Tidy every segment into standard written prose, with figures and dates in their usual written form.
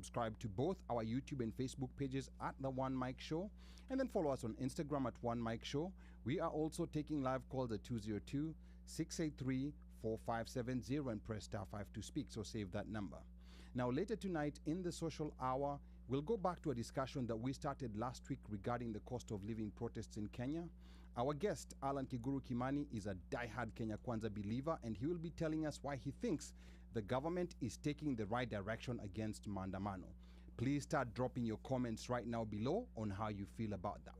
subscribe to both our YouTube and Facebook pages at The One Mic Show, and then follow us on Instagram at One Mic Show. We are also taking live calls at 202-683-4570 and press *5 to speak, so save that number. Now, later tonight in the social hour, we'll go back to a discussion that we started last week regarding the cost of living protests in Kenya. Our guest, ALLAN KIGURU Kimani, is a diehard Kenya Kwanza believer, and he will be telling us why he thinks the government is taking the right direction against maandamano. Please start dropping your comments right now below on how you feel about that.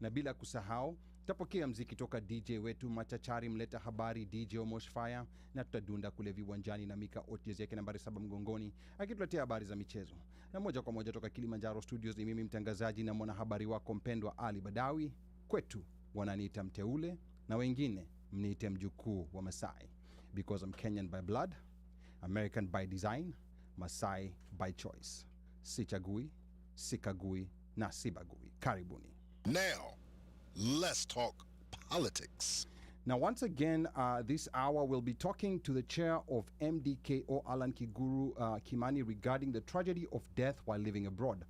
Na bila kusahau, tapokea mziki toka DJ wetu machachari mleta habari DJ Omosh Fire, na tutadunda kule viwanjani na Mika Otis yake nambari 7 mgongoni akituletea habari za michezo. Na moja kwa moja toka Kilimanjaro Studios ni mimi mtangazaji na mwanahabari wako mpendwa Ali Badawi. Kwetu wananiita mteule na wengine mniite mjukuu wa Masai, because I'm Kenyan by blood, American by design, Masai by choice. Sichagui, sikagui na sibagui. Karibuni. Now, let's talk politics. Now, once again, this hour we'll be talking to the chair of MDKO, ALLAN KIGURU Kimani, regarding the tragedy of death while living abroad.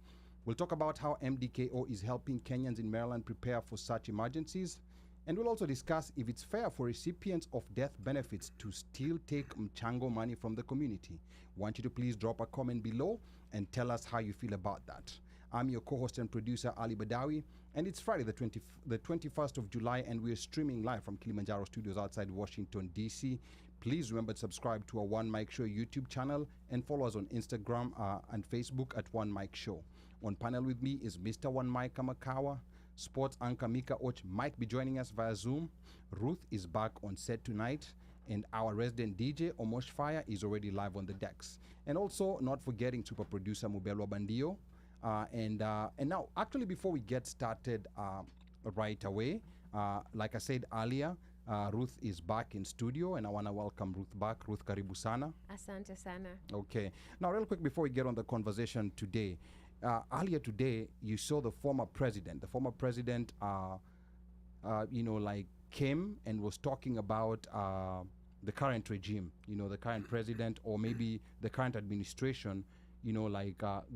We'll talk about how MDKO is helping Kenyans in Maryland prepare for such emergencies. And we'll also discuss if it's fair for recipients of death benefits to still take mchango money from the community. Want you to please drop a comment below and tell us how you feel about that. I'm your co-host and producer, Ali Badawi, and it's Friday, the 21st of July, and we're streaming live from Kilimanjaro Studios outside Washington, D.C. Please remember to subscribe to our One Mic Show YouTube channel and follow us on Instagram and Facebook at One Mic Show. On panel with me is Mr. One Mic Kamakawa. Sports anchor Mika Och might be joining us via Zoom. Ruth is back on set tonight, and our resident DJ Omosh Fire is already live on the decks. And also, not forgetting super producer Mubelwa Bandio. And now, actually, before we get started right away, like I said earlier, Ruth is back in studio, and I want to welcome Ruth back. Ruth, karibu sana. Asante sana. Okay. Now, real quick, before we get on the conversation today, earlier today, you saw the former president. The former president, came and was talking about the current regime, the current president, or maybe the current administration,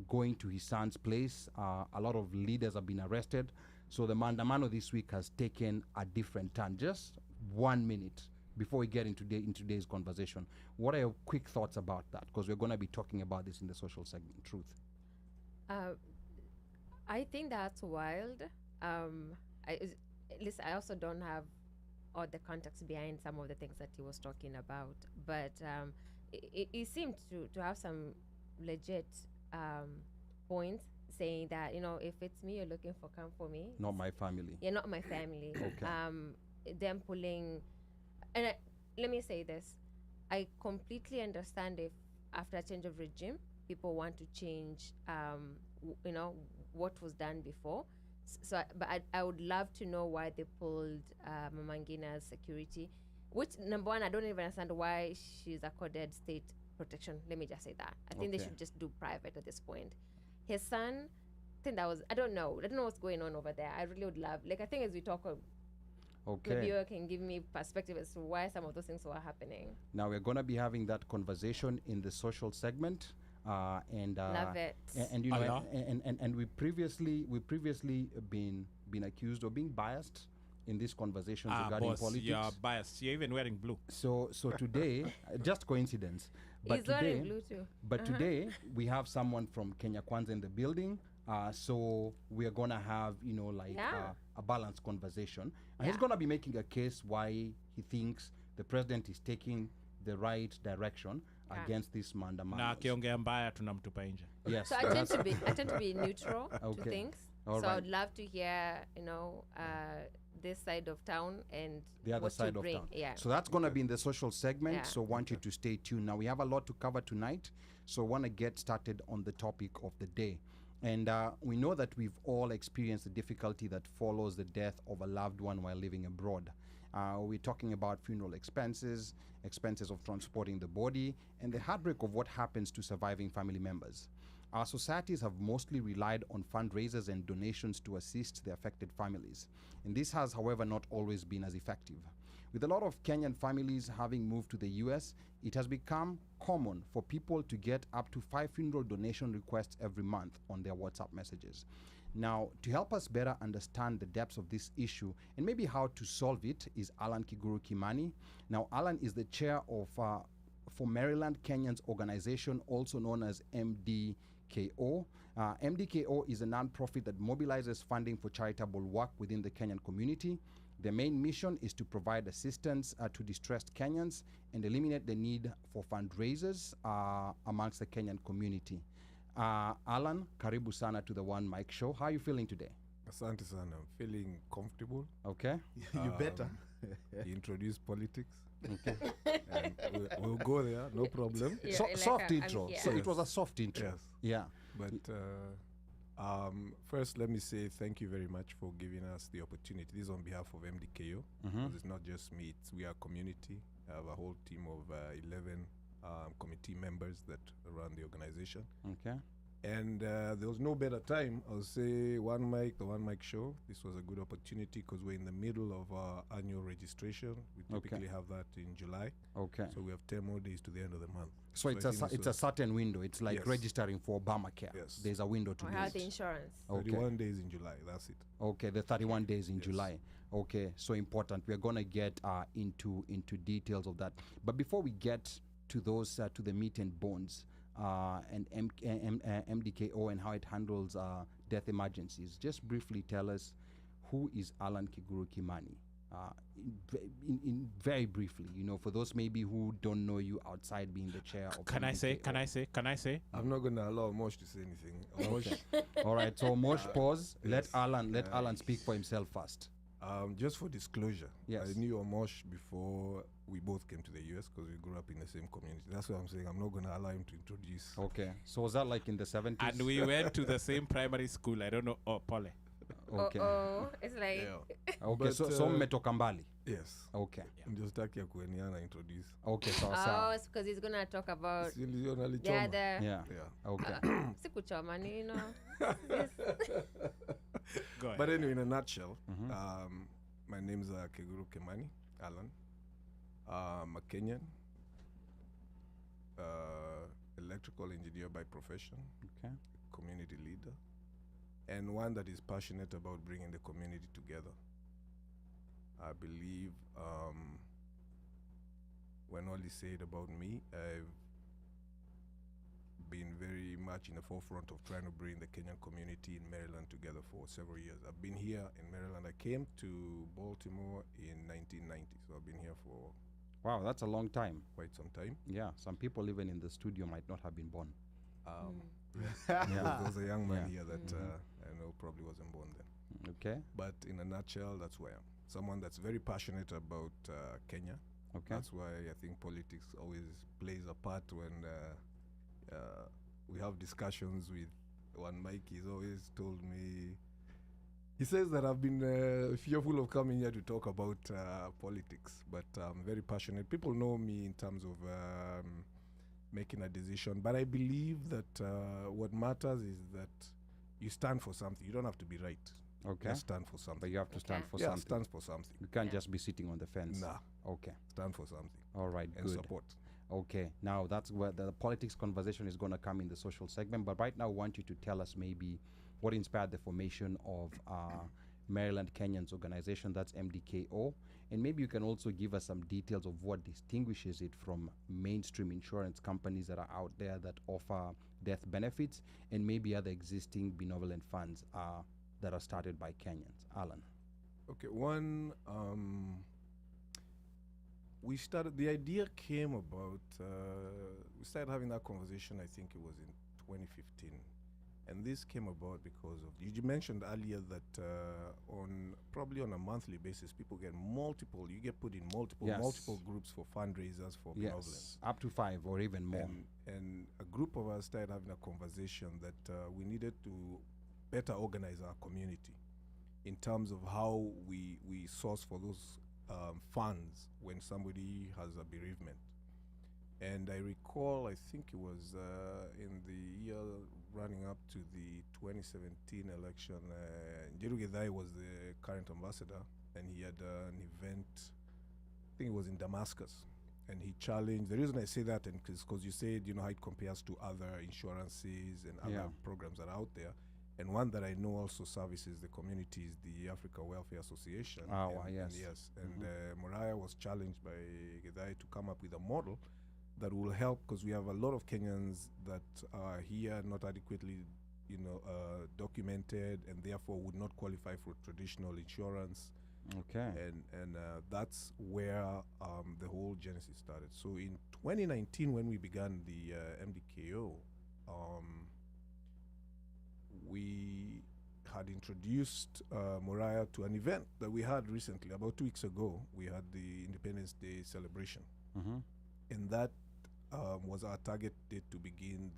going to his son's place. A lot of leaders have been arrested. So the maandamano this week has taken a different turn. Just 1 minute before we get into today's conversation. What are your quick thoughts about that? Because we're going to be talking about this in the social segment. Truth. I think that's wild. Listen, I also don't have all the context behind some of the things that he was talking about, but it seemed to have some legit points, saying that, if it's me you're looking for, come for me. Not my family. Yeah, not my family. Okay. Them pulling, and let me say this, I completely understand if after a change of regime people want to change what was done before. But I would love to know why they pulled Mama Ngina's security, which, number one, I don't even understand why she's accorded state protection. Let me just say that. I think they should just do private at this point. His son, I don't know what's going on over there. I really would love, I think as we talk, the viewer can give me perspective as to why some of those things were happening. Now we're going to be having that conversation in the social segment. Love it. And we previously been accused of being biased in these conversations regarding politics. You're biased. You're even wearing blue. So today, just coincidence. But he's wearing blue too. But today we have someone from Kenya Kwanza in the building. So we are gonna have a balanced conversation. And he's gonna be making a case why he thinks the president is taking the right direction against this maandamano. Na akiongea mbaya tunamtupa nje. Yes. So I tend to be neutral to things. All so right. I'd love to hear, this side of town and the other what side you of bring. town. Yeah. So that's going to be in the social segment. Yeah. So want you to stay tuned. Now we have a lot to cover tonight. So want to get started on the topic of the day. And we know that we've all experienced the difficulty that follows the death of a loved one while living abroad. We're talking about funeral expenses of transporting the body, and the heartbreak of what happens to surviving family members. Our societies have mostly relied on fundraisers and donations to assist the affected families. And this has, however, not always been as effective. With a lot of Kenyan families having moved to the US, it has become common for people to get up to 5 funeral donation requests every month on their WhatsApp messages. Now, to help us better understand the depths of this issue and maybe how to solve it is ALLAN KIGURU KIMANI. Now, ALLAN is the chair of for Maryland Kenyans organization, also known as MDKO. MDKO is a non-profit that mobilizes funding for charitable work within the Kenyan community. Their main mission is to provide assistance to distressed Kenyans and eliminate the need for fundraisers amongst the Kenyan community. Alan, karibu sana to the One Mic Show. How are you feeling today? Asante sana. I'm feeling comfortable. Okay. You better. He introduced politics. Okay. And we'll go there, no problem. Yeah, like Soft I'm intro. here. So it was a soft intro. Yes. Yeah. But first, let me say thank you very much for giving us the opportunity. This is on behalf of MDKO. Mhm. It's not just me, we are a community. I have a whole team of 11 committee members that run the organization. Okay. And there was no better time. I'll say the One Mic Show. This was a good opportunity because we're in the middle of our annual registration. We Okay. typically have that in July. Okay. So we have 10 more days to the end of the month. So I it's think it's a certain window. It's like Yes. registering for Obamacare. Yes. There's a window to Or do health it. insurance. Okay. 31 days in July. That's it. Okay, the 31 days in Yes. July. Okay, so important. We're gonna get into details of that. But before we get to those to the meat and bones and MDKO and how it handles death emergencies, just briefly tell us who is ALLAN KIGURU KIMANI. In very briefly, you know, for those maybe who don't know you outside being the chair of Can I say? MDKO. Can I say? I'm not going to allow Mosh to say anything. Mosh, All right, so Mosh, pause. Let yes. Alan speak for himself first. just for disclosure, Yes. I knew Mosh before we both came to the US because we grew up in the same community. That's what I'm saying. I'm not going to allow him to introduce. Okay, so was that like in the 70s? And we went to the same primary school. I don't know. Oh, Pole. Okay. It's like Yeah. Okay, But, so mmetoka mbali. Yes. Okay. Just taki ya kueniana introduce. Okay, so oh, it's because he's gonna talk about Si niliona the alichoma. other. yeah. Yeah. Okay. Sikuchoma, you know. Go ahead. But anyway, in a nutshell, Mhm. my name's KIGURU KIMANI, ALLAN. I'm a Kenyan, electrical engineer by profession, Okay. community leader, and one that is passionate about bringing the community together. I believe when all is said about me, I've been very much in the forefront of trying to bring the Kenyan community in Maryland together for several years. I've been here in Maryland. I came to Baltimore in 1990, so I've been here for Wow, that's a long time. quite some time. Yeah, some people even in the studio might not have been born. There was a young man Yeah. here that I know probably wasn't born then. Okay. But in a nutshell, that's who I am. Someone that's very passionate about Kenya. Okay. That's why I think politics always plays a part when we have discussions with One Mike. He's always told me, he says that I've been fearful of coming here to talk about politics, but I'm very passionate. People know me in terms of making a decision, but I believe that what matters is that you stand for something. You don't have to be right. Okay. Just stand for something. But you have to stand Okay. for Yeah, something. stand for something. You can't Yeah. just be sitting on the fence. Nah, Okay. stand for something All right. and Good. support. Okay. Now that's where the politics conversation is going to come in the social segment. But right now, I want you to tell us maybe what inspired the formation of Maryland Kenyans organization. That's MDKO. And maybe you can also give us some details of what distinguishes it from mainstream insurance companies that are out there that offer death benefits and maybe other existing benevolent funds that are started by Kenyans. Alan. Okay, one, we started, the idea came about, we started having that conversation, I think it was in 2015. And this came about because of, you mentioned earlier that probably on a monthly basis, people get you get put in Yes. multiple groups for fundraisers for benevolence. Yes. Up to 5 or even more. And a group of us started having a conversation that we needed to better organize our community in terms of how we source for those funds when somebody has a bereavement. And I recall, I think it was in the year running up to the 2017 election, Njeru Githai was the current ambassador, and he had an event think it was in Damascus, and he challenged. The reason I say that is because you said, you know, how it compares to other insurances and other programs that are out there. And one that I know also services the communities, the Africa Welfare Association. Yes. And Moriah was challenged by Githai to come up with a model that will help, because we have a lot of Kenyans that are here not adequately, you know, documented, and therefore would not qualify for traditional insurance. Okay. And that's where the whole genesis started. So in 2019, when we began the MDKO, we had introduced Moriah to an event that we had recently. About 2 weeks ago, we had the Independence Day celebration. And that was our target date to begin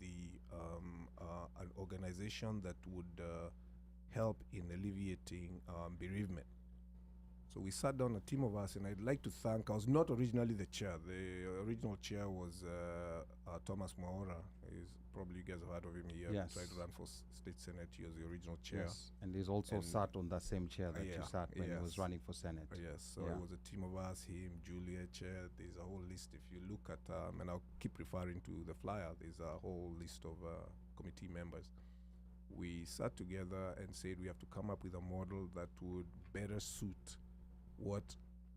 an organization that would help in alleviating bereavement. So we sat down, a team of us, and I'd like to thank, I was not originally the chair. The original chair was Thomas Mwaura. Probably you guys have heard of him. He tried to run for state senate. He was the original chair. Yes, and he's also sat on that same chair that you sat when he was running for senate. Yes, so it was a team of us, him, Julia, chair. There's a whole list. If you look at, and I'll keep referring to the flyer, there's a whole list of committee members. We sat together and said we have to come up with a model that would better suit what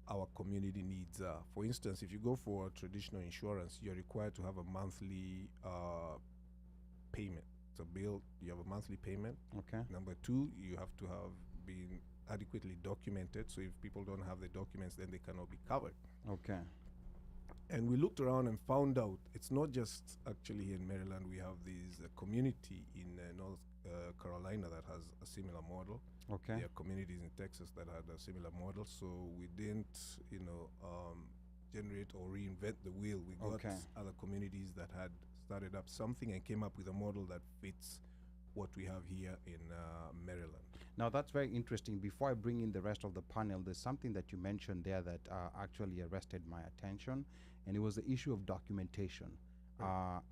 our community needs are. For instance, if you go for traditional insurance, you're required to have a monthly payment. It's a bill, you have a monthly payment. Okay. Number two, you have to have been adequately documented. So if people don't have the documents, then they cannot be covered. Okay. And we looked around and found out it's not just actually here in Maryland. We have this community in North Carolina that has a similar model. Okay. There are communities in Texas that had a similar model. So we didn't, you know, generate or reinvent the wheel. We got other communities that had started up something and came up with a model that fits what we have here in Maryland. Now that's very interesting. Before I bring in the rest of the panel, there's something that you mentioned there that actually arrested my attention, and it was the issue of documentation,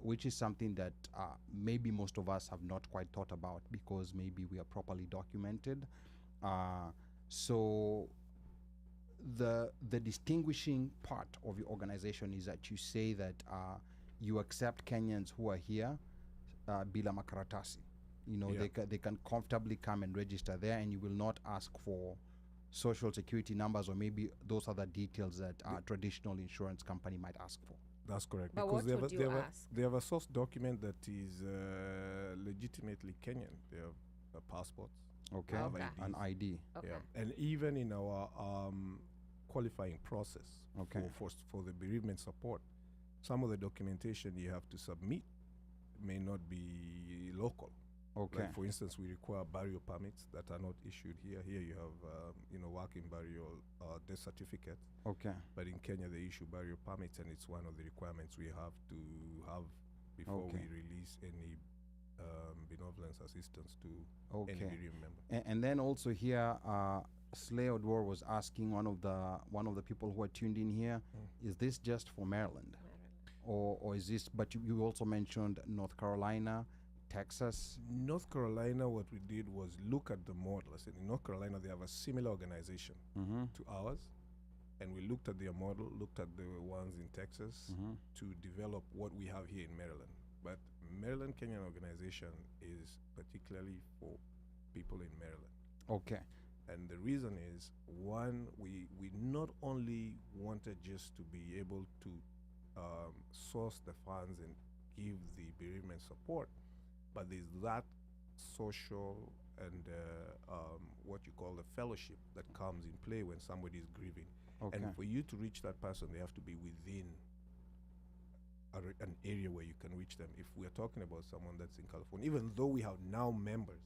which is something that maybe most of us have not quite thought about, because maybe we are properly documented. So the distinguishing part of your organization is that you say that you accept Kenyans who are here bila makaratasi. You know, they can comfortably come and register there, and you will not ask for social security numbers or maybe those other details that a traditional insurance company might ask for. That's correct. But because what would you ask? they have a source document that is legitimately Kenyan. They have passports. Okay. An ID. Okay. Yeah. And even in our qualifying process for the bereavement support, some of the documentation you have to submit may not be local. Okay. Like for instance, we require burial permits that are not issued here. Here you have, working burial death certificate. Okay. But in Kenya, they issue burial permits, and it's one of the requirements we have to have before we release any benevolence assistance to any bereaved member. And then also here, Slay Odwar was asking one of the people who are tuned in here, is this just for Maryland? Or is this, but you also mentioned North Carolina, Texas. North Carolina, what we did was look at the model. I said in North Carolina, they have a similar organization to ours. And we looked at their model, looked at the ones in Texas to develop what we have here in Maryland. But Maryland Kenyan organization is particularly for people in Maryland. Okay. And the reason is, one, we not only wanted just to be able to source the funds and give the bereavement support, but there's that social and what you call the fellowship that comes in play when somebody is grieving. Okay. And for you to reach that person, they have to be within an area where you can reach them. If we're talking about someone that's in California, even though we have now members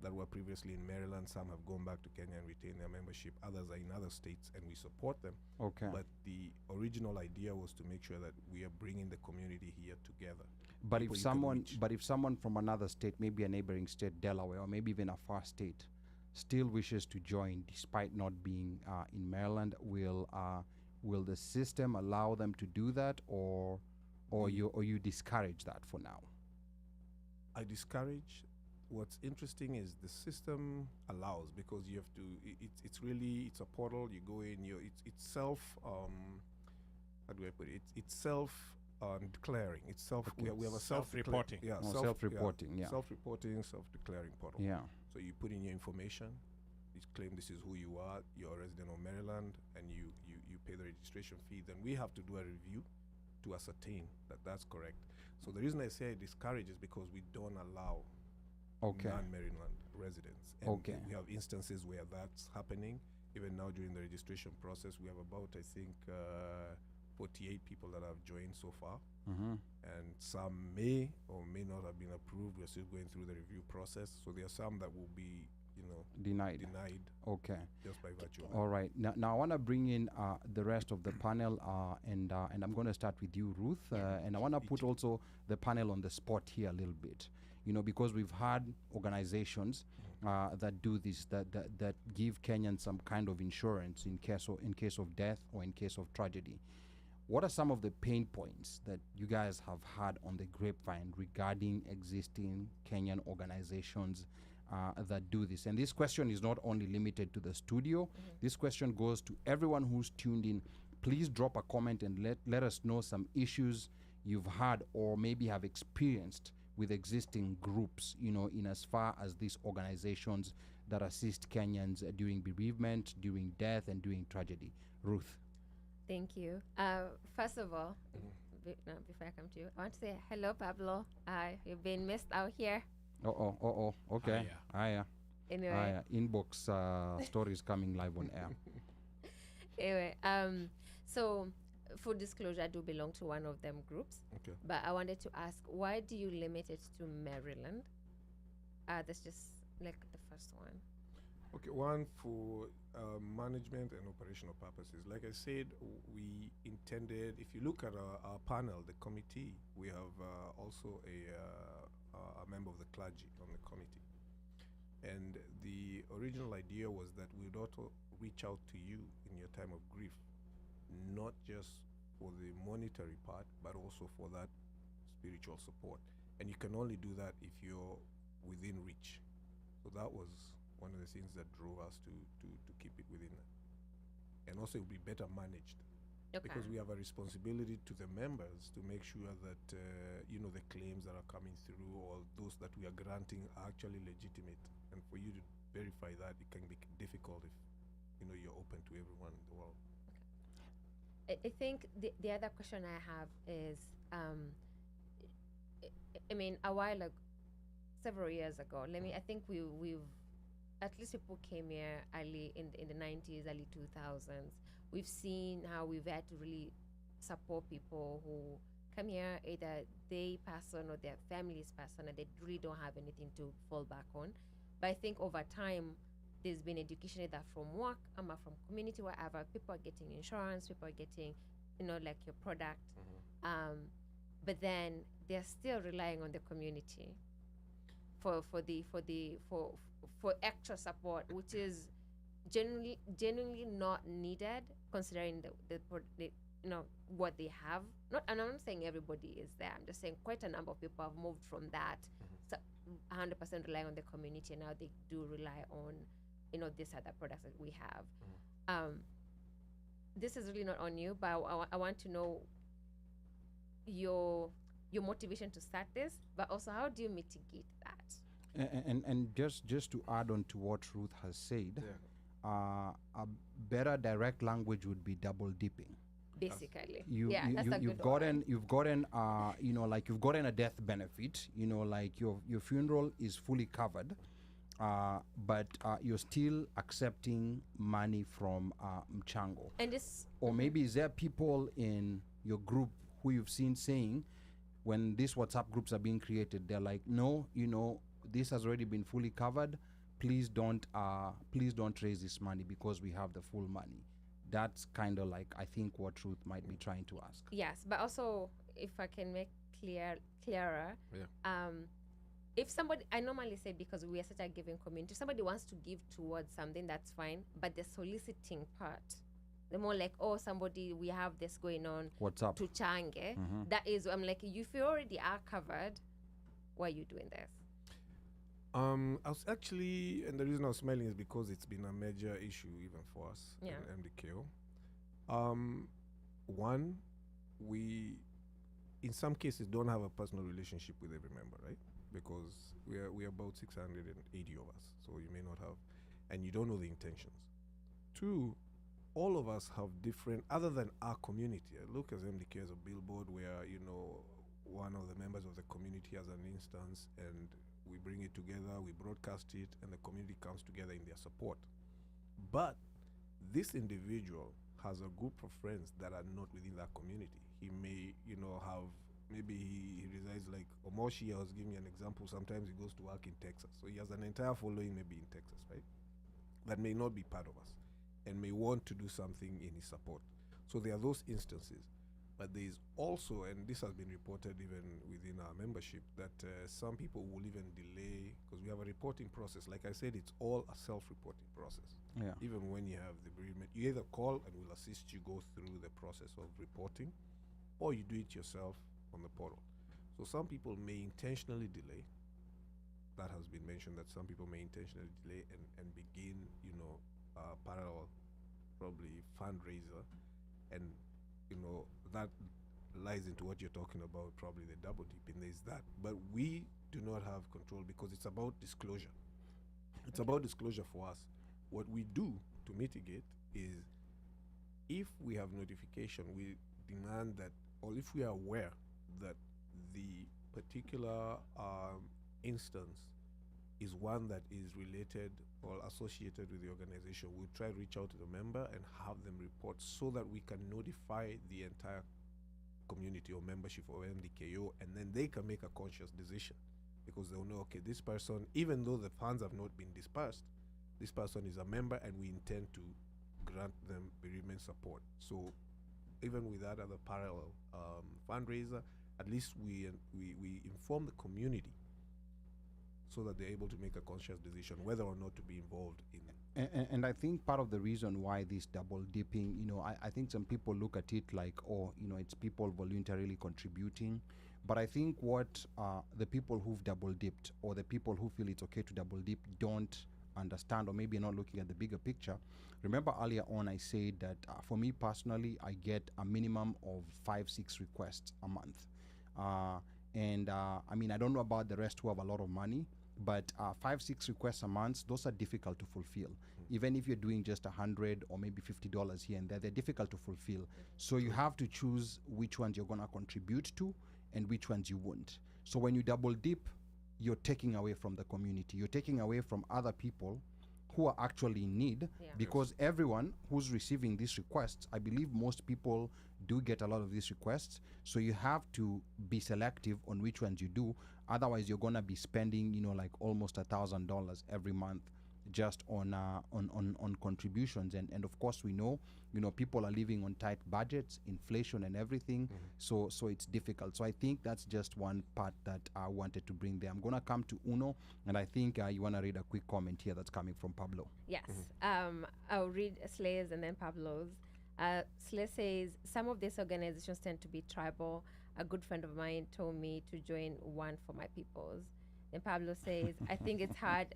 that were previously in Maryland, some have gone back to Kenya and retained their membership, others are in other states, and we support them. Okay. But the original idea was to make sure that we are bringing the community here together. But if someone from another state, maybe a neighboring state, Delaware, or maybe even a far state, still wishes to join despite not being in Maryland, will the system allow them to do that, or you discourage that for now? I discourage what's interesting is the system allows, because you have to. It's really, it's a portal. You go in. It's self. How do I put it? It's self declaring. It's self. Okay. We have a Self-reporting. Yeah, self-reporting. Yeah. Self-reporting, self-declaring portal. Yeah. So you put in your information. You claim this is who you are. You're a resident of Maryland, and you pay the registration fee. Then we have to do a review to ascertain that that's correct. So the reason I say I discourage is because we don't allow non-Maryland residents. And Okay. we have instances where that's happening. Even now during the registration process, we have about, I think, 48 people that have joined so far. Mm-hmm. And some may or may not have been approved. We're still going through the review process. So there are some that will be, Denied. Okay. just by virtue of that. All right. Now I want to bring in the rest of the panel, and I'm going to start with you, Ruth. And I want to put also the panel on the spot here a little bit, because we've had organizations that do this, that give Kenyans some kind of insurance in case of death or in case of tragedy. What are some of the pain points that you guys have had on the grapevine regarding existing Kenyan organizations that do this? And this question is not only limited to the studio. This question goes to everyone who's tuned in. Please drop a comment and let us know some issues you've had or maybe have experienced with existing groups, in as far as these organizations that assist Kenyans during bereavement, during death, and during tragedy. Ruth. Thank you. First of all, before I come to you, I want to say hello, Pablo. You've been missed out here. Okay. Hiya. Anyway. Inbox stories coming live on air. Anyway, so full disclosure, I do belong to one of them groups. Okay. But I wanted to ask, why do you limit it to Maryland? That's just like the first one. Okay, one for management and operational purposes. Like I said, we intended, if you look at our panel, the committee, we have also a member of the clergy on the committee. And the original idea was that we would also reach out to you in your time of grief, not just for the monetary part, but also for that spiritual support. And you can only do that if you're within reach. So that was one of the things that drove us to keep it within that. And also it will be better managed. Okay. Because we have a responsibility to the members to make sure that, the claims that are coming through or those that we are granting are actually legitimate. And for you to verify that, it can be difficult if, you're open to everyone in the world. I think the other question I have is, a while ago, several years ago, I think we've, at least people came here early in the 90s, early 2000s. We've seen how we've had to really support people who come here, either they pass on or their families pass on, and they really don't have anything to fall back on. But I think over time, there's been education either from work or from community, wherever. People are getting insurance, people are getting, like your product. But then they're still relying on the community for extra support, which is genuinely not needed, considering the what they have. And I'm not saying everybody is there. I'm just saying quite a number of people have moved from that, so 100% relying on the community, and now they do rely on these other products that we have. This is really not on you, but I want to know your motivation to start this, but also how do you mitigate that? And just to add on to what Ruth has said, a better direct language would be double dipping. Basically, you've gotten a death benefit. Like your funeral is fully covered, but you're still accepting money from mchango. And this, or maybe is there people in your group who you've seen saying, when these WhatsApp groups are being created, they're like, no, this has already been fully covered. Please don't raise this money because we have the full money. That's kind of like, I think, what Ruth might be trying to ask. Yes, but also, if I can make clearer, if somebody, I normally say, because we are such a giving community, if somebody wants to give towards something, that's fine. But the soliciting part, the more like, somebody, we have this going on. What's up? To change. That is, I'm like, if you already are covered, why are you doing this? I was actually, and the reason I was smiling is because it's been a major issue even for us Yeah. in MDKO. One, we, in some cases, don't have a personal relationship with every member, right? Because we are about 680 of us, so you may not have, and you don't know the intentions. Two, all of us have different, other than our community. I look as MDK as a billboard where, one of the members of the community has an instance and we bring it together, we broadcast it, and the community comes together in their support. But this individual has a group of friends that are not within that community. He may, have, maybe he resides like Omoshi. I was giving you an example. Sometimes he goes to work in Texas. So he has an entire following maybe in Texas, right? That may not be part of us and may want to do something in his support. So there are those instances. But there is also, and this has been reported even within our membership, that some people will even delay, because we have a reporting process. Like I said, it's all a self-reporting process. Yeah. Even when you have the bereavement, you either call and we'll assist you go through the process of reporting, or you do it yourself on the portal. So some people may intentionally delay. That has been mentioned, that some people may intentionally delay and begin, parallel, probably fundraiser, and that lies into what you're talking about, probably the double dipping. There's that, but we do not have control because it's about disclosure. It's about disclosure for us. What we do to mitigate is, if we have notification, we demand that, or if we are aware that the particular instance is one that is related or associated with the organization, we'll try to reach out to the member and have them report so that we can notify the entire community or membership of MDKO, and then they can make a conscious decision, because they'll know, okay, this person, even though the funds have not been dispersed, this person is a member and we intend to grant them bereavement support. So even with that other parallel fundraiser, at least we inform the community so that they're able to make a conscious decision whether or not to be involved in it. And I think part of the reason why this double dipping, I think some people look at it like, it's people voluntarily contributing. But I think what the people who've double dipped, or the people who feel it's okay to double dip, don't understand, or maybe not looking at the bigger picture. Remember earlier on I said that for me personally, I get a minimum of 5-6 requests a month. I don't know about the rest who have a lot of money, but 5-6 requests a month, those are difficult to fulfill. Even if you're doing just $100 or maybe $50 here and there, they're difficult to fulfill. So you have to choose which ones you're gonna contribute to and which ones you won't. So when you double dip, you're taking away from the community. You're taking away from other people who are actually in need, because everyone who's receiving these requests, I believe most people do get a lot of these requests. So you have to be selective on which ones you do. Otherwise, you're gonna be spending, like almost $1,000 every month just on contributions. And of course, we know, people are living on tight budgets, inflation and everything. So it's difficult. So I think that's just one part that I wanted to bring there. I'm gonna come to Uno, and I think you wanna read a quick comment here that's coming from Pablo. Yes. I'll read Slay's and then Pablo's. Slay says, some of these organizations tend to be tribal. A good friend of mine told me to join one for my peoples. Then Pablo says, I think it's hard,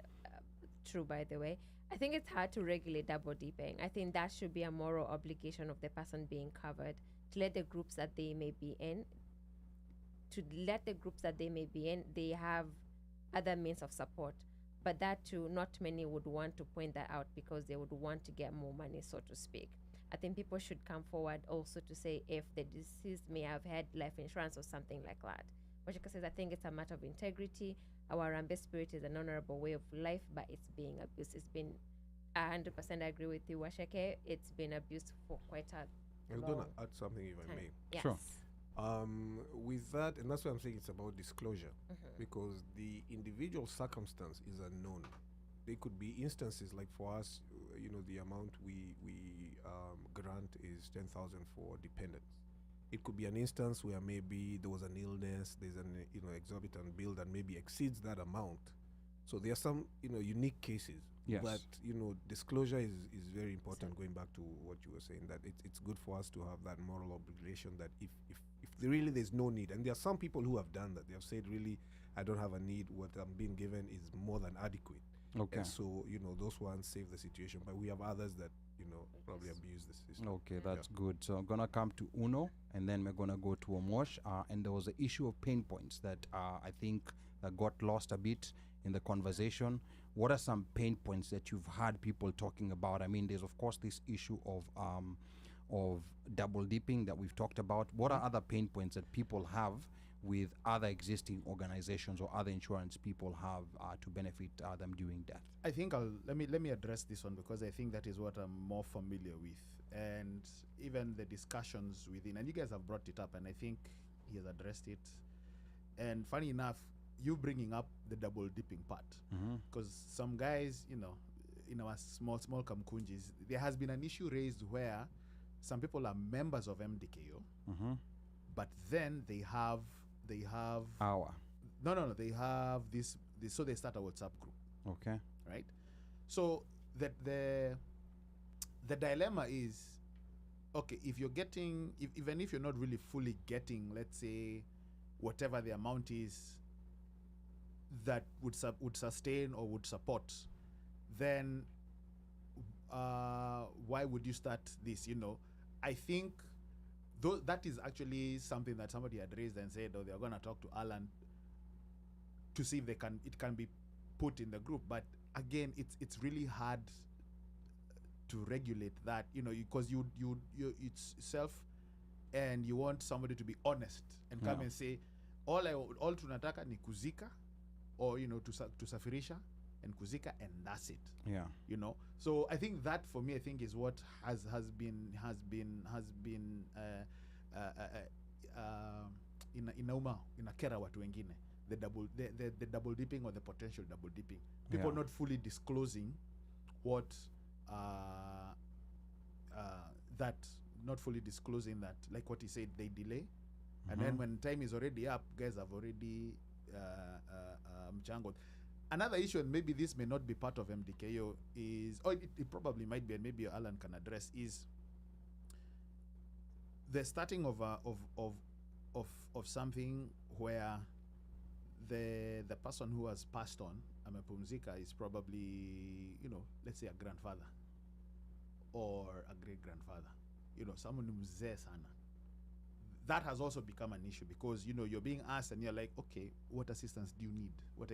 true by the way, I think it's hard to regulate double dipping. I think that should be a moral obligation of the person being covered, to let the groups that they may be in, they have other means of support. But that too, not many would want to point that out because they would want to get more money, so to speak. I think people should come forward also to say if the deceased may have had life insurance or something like that. Washika says, I think it's a matter of integrity. Our Rambe spirit is an honorable way of life, but it's being abused. It's been 100% agree with you, Washake. It's been abused for quite a I was long going to add something, if I time. may. Yes. Sure. With that, and that's why I'm saying it's about disclosure, because the individual circumstance is unknown. There could be instances like for us, the amount we grant is 10,000 for dependents. It could be an instance where maybe there was an illness, there's an exorbitant bill that maybe exceeds that amount. So there are some unique cases. Yes. But disclosure is very important. Going back to what you were saying, that it's good for us to have that moral obligation that if really there's no need, and there are some people who have done that. They have said, really, I don't have a need. What I'm being given is more than adequate. Okay. And so, those ones save the situation. But we have others that, probably abuse the system. Okay, that's good. So I'm gonna come to Uno, and then we're gonna go to Omosh. And there was an issue of pain points that I think got lost a bit in the conversation. What are some pain points that you've had people talking about? I mean, there's of course this issue of double dipping that we've talked about. What are other pain points that people have with other existing organizations or other insurance people have to benefit them during death? I think let me address this one, because I think that is what I'm more familiar with, and even the discussions within. And you guys have brought it up, and I think he has addressed it. And funny enough, you bringing up the double dipping part, because some guys, in our small kamkunjis, there has been an issue raised where some people are members of MDKO, but then they have they have this, so they start a WhatsApp group. Okay. Right? So that the dilemma is, okay, if you're getting, even if you're not really fully getting, let's say, whatever the amount is that would sustain or would support, then why would you start this? I think that is actually something that somebody had raised and said, they're going to talk to ALLAN to see if it can be put in the group. But again, it's really hard to regulate that, because it's self, and you want somebody to be honest and come and say, all tunataka ni kuzika, or to safirisha and kuzika, and that's it. So I think that, for me, I think is what has been inakera watu wengine, the double dipping, or the potential double dipping, people not fully disclosing what that, not fully disclosing that, like what he said, they delay, and then when time is already up, guys have already mchango. Another issue, and maybe this may not be part of MDKO, is, or it probably might be, and maybe ALLAN can address, is the starting of something where the person who has passed on, amepumzika, is probably, let's say a grandfather or a great grandfather, someone mzee sana. That has also become an issue, because you're being asked and you're like, okay, what assistance do you need? What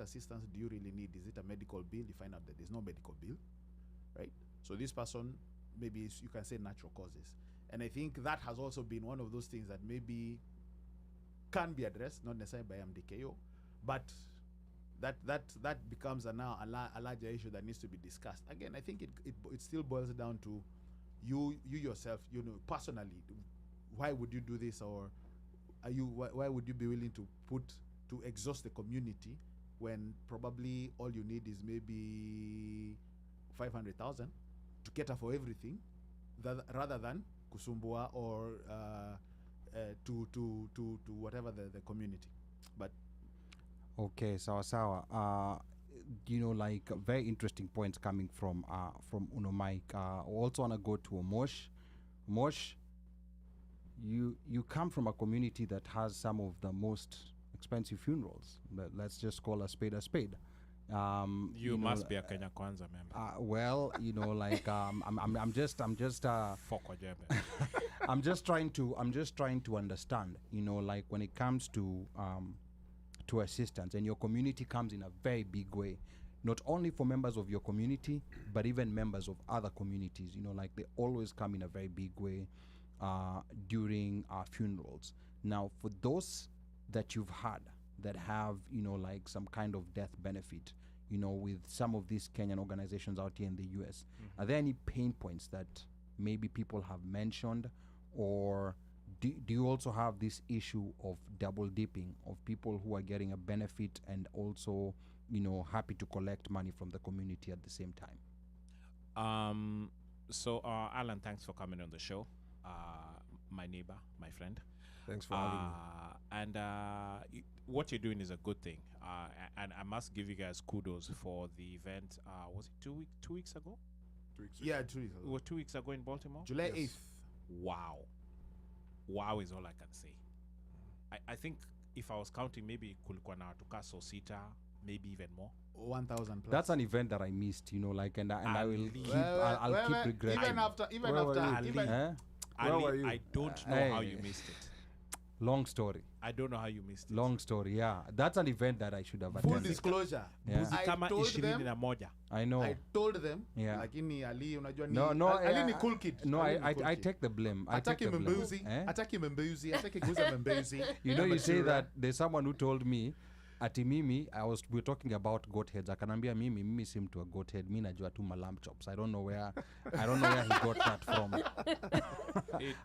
assistance do you really need? Is it a medical bill? You find out that there's no medical bill, right? So this person, maybe you can say natural causes. And I think that has also been one of those things that maybe can be addressed, not necessarily by MDKO, but that becomes now a larger issue that needs to be discussed. Again, I think it still boils down to you yourself, personally. Why would you do this, or why would you be willing to exhaust the community when probably all you need is maybe 500,000 to cater for everything, rather than kusumbua or to whatever the community. But okay, sawa. Like very interesting points coming from Uno Mike. Also wanna go to Omosh. Omosh, you come from a community that has some of the most expensive funerals. Let's just call a spade a spade. You must be a Kenya Kwanza member. Well, like I'm just I'm just trying to understand, like when it comes to assistance, and your community comes in a very big way, not only for members of your community, but even members of other communities, like they always come in a very big way during funerals. Now, for those that you've had that have, like some kind of death benefit, with some of these Kenyan organizations out here in the US, are there any pain points that maybe people have mentioned, or do you also have this issue of double dipping, of people who are getting a benefit and also, happy to collect money from the community at the same time? So ALLAN, thanks for coming on the show. My neighbor, my friend. Thanks for having me. And what you're doing is a good thing. And I must give you guys kudos for the event. Was it 2 weeks ago? 2 weeks ago. yeah, 2 weeks ago. We were 2 weeks ago in Baltimore? July Yes. 8th. Wow. Wow is all I can say. I think if I was counting, maybe kulikuwa na watu kaa so sita, maybe even more. 1,000 plus. That's an event that I missed, you know, like, and I will Ali. keep, I'll keep regretting. Even after, Where were you? even Eh? Ali, were you? I don't know how Hey. you missed it. Long story. I don't know how you missed it. Long story, yeah. That's an event that I should have full attended. disclosure. Yeah. Buzi I kama told 21. I know. I told them, Yeah. lakini Ali, unajua ni No, Ali ni cool kid. No, Ali ni I cool I kid. take the blame. I take Ataki the blame. Mbeuzi, Eh? ataki Mbeuzi, ataki guza Mbeuzi. You know, you say Mature. that there's someone who told me ati mimi we were talking about goat heads, akanambia mimi si mtu wa goat head, mi najua tu lamb chops. I don't know where he got that from.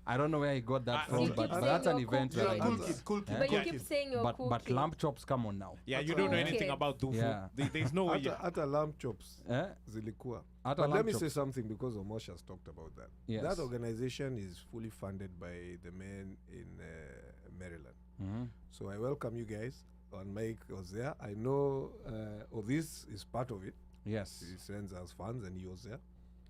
I don't know where he got that You from, keep but saying that's an you're event cool that You're I a kids. cool missed. kid, cool kid. But you cool keep kid. saying you're But cool but kid. lamb chops, come on now. Yeah, you don't know Okay. anything about Dufu. Yeah. There's no way. Hata lamb chops Eh? zilikuwa. Hata But let lamb me say chops. something because Omosh has talked about that. Yes. That organization is fully funded by the men in Maryland. Mhm. So I welcome you guys. And Mike was there. I know Odis is part of it. Yes. He sends us funds and he was there.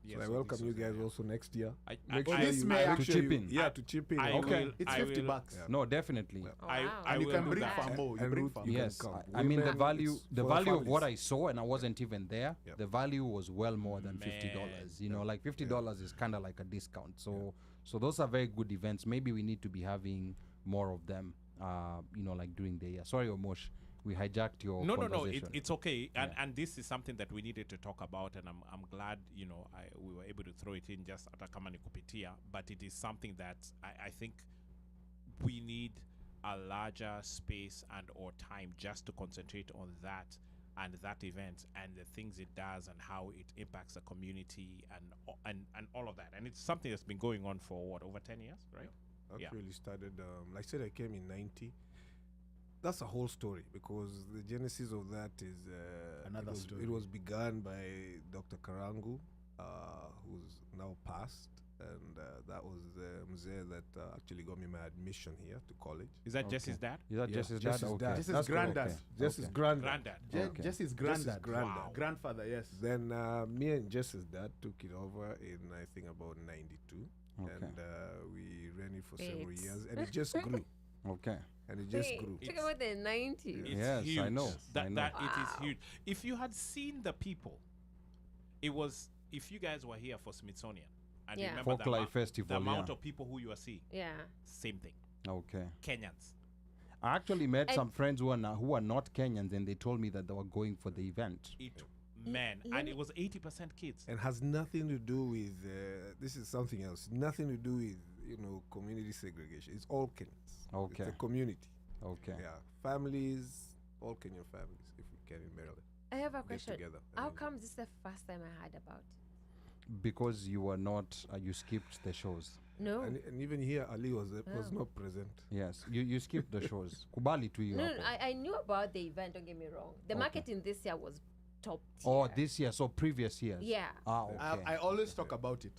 Yes, so I so welcome this you was guys there. also next year. I- Make I- sure I- you May I- To chip in. Yeah, to chip in. I Okay. will- It's I 50 will- bucks. Yeah. No, definitely. Yeah. Oh, I- wow. I And you will can do bring that. far more. You And bring Ruth, far you more. can Yes, come. I mean the Women, value it's the for value of what I families. saw, and I wasn't even there. Yep. The value was well more than $50. You know, like $50 is kind of like a discount. So those are very good events. Maybe we need to be having more of them. You know, like during the year. Sorry, Omosh, we hijacked your No. conversation. It's okay, and Yeah. and this is something that we needed to talk about, and I'm glad we were able to throw it in just hata kama ni kupitia, but it is something that I think we need a larger space and or time just to concentrate on that and that event and the things it does and how it impacts the community and all of that. And it's something that's been going on for what, over 10 years, right? Yeah. Actually started, like I said, I came in 90. That's a whole story because the genesis of that is Another story. It was begun by Dr. Karangu, who's now passed, and that was the mzee that actually got me my admission here to college. Is that Okay. Jesse's dad? Is that Yeah, Jesse's Jesse's dad? Okay. dad. Jesse's That's correct. granddad. Jesse's Okay. granddad. Granddad. Okay. Jesse's granddad. granddad. Wow. Grandfather, yes. Then me and Jesse's dad took it over in, I think, about 92. Okay. And we ran it for several Wait. years. And it just grew. Okay. And it just Wait, grew. talk about the 90s. It's Yes, I huge. know, That I know. that it is Wow. huge. If you had seen the people, it was if you guys were here for Smithsonian and Yeah. remember the, Folklife Festival, the amount yeah. of people who you are seeing, Yeah. same thing. Okay. Kenyans. I actually met And- some friends who are not Kenyans, and they told me that they were going for the event. Man, let and me- it was 80% kids. And has nothing to do with, this is something else, nothing to do with, community segregation. It's all Kenyans. Okay. It's a community. Okay. Yeah. Families, all Kenyan families, if we can in Maryland. I have a Get question. together. How and come this is the first time I heard about? Because you were not, you skipped the shows. No. And even here, Ali was Oh. not present. Yes, you skipped the shows. Kubali tu hiyo No, hapo. I knew about the event, don't get me wrong. The Okay. marketing this year was top tier. Oh, this year, so previous years. Yeah. Ah, okay. I always talk about it.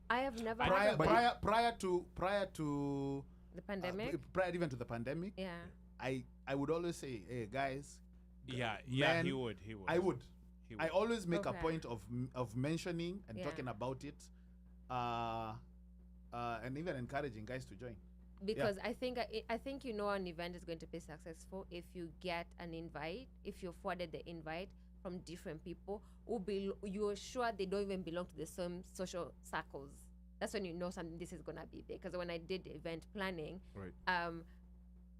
I have never Prior, heard about prior to the pandemic. prior even to the pandemic, Yeah. I would always say, hey guys, Yeah, man, he would. I would. He would. I always make a Okay. point of mentioning and Yeah. talking about it, and even encouraging guys to join. Because I think an event is going to be successful if you get an invite, if you forwarded the invite from different people you're sure they don't even belong to the same social circles. That's when you know something this is gonna be big. Because when I did event planning, Right.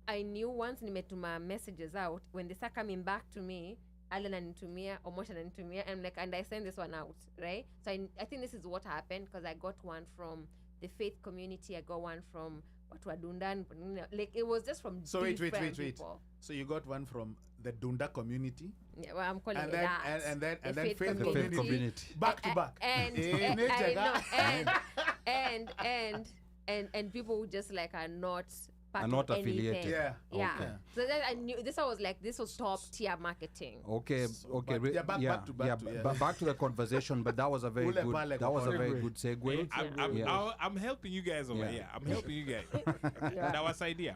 I knew once nimetuma messages out, when they start coming back to me, Allan ananitumia, Omosh ananitumia, and I send this one out, right? So I think this is what happened, because I got one from the faith community, I got one from watu wa Dundan, like it was just from So wait. different people. So you got one from the Dunda community, Yeah, well, I'm calling and it then that. and then The faith The community. faith community. Back to back. And Eh, I nature know, and people who just like are not part Are not of affiliated. anything. Yeah. Yeah. Okay. So then I knew this. I was like, this was top tier marketing. Okay, So, okay. but yeah, back to back to the conversation. But that was a very Ule good. pale That was a kwa very segue. good segue. Yeah. I'm helping you guys over Yeah. here. I'm helping you guys. Yeah. That was idea.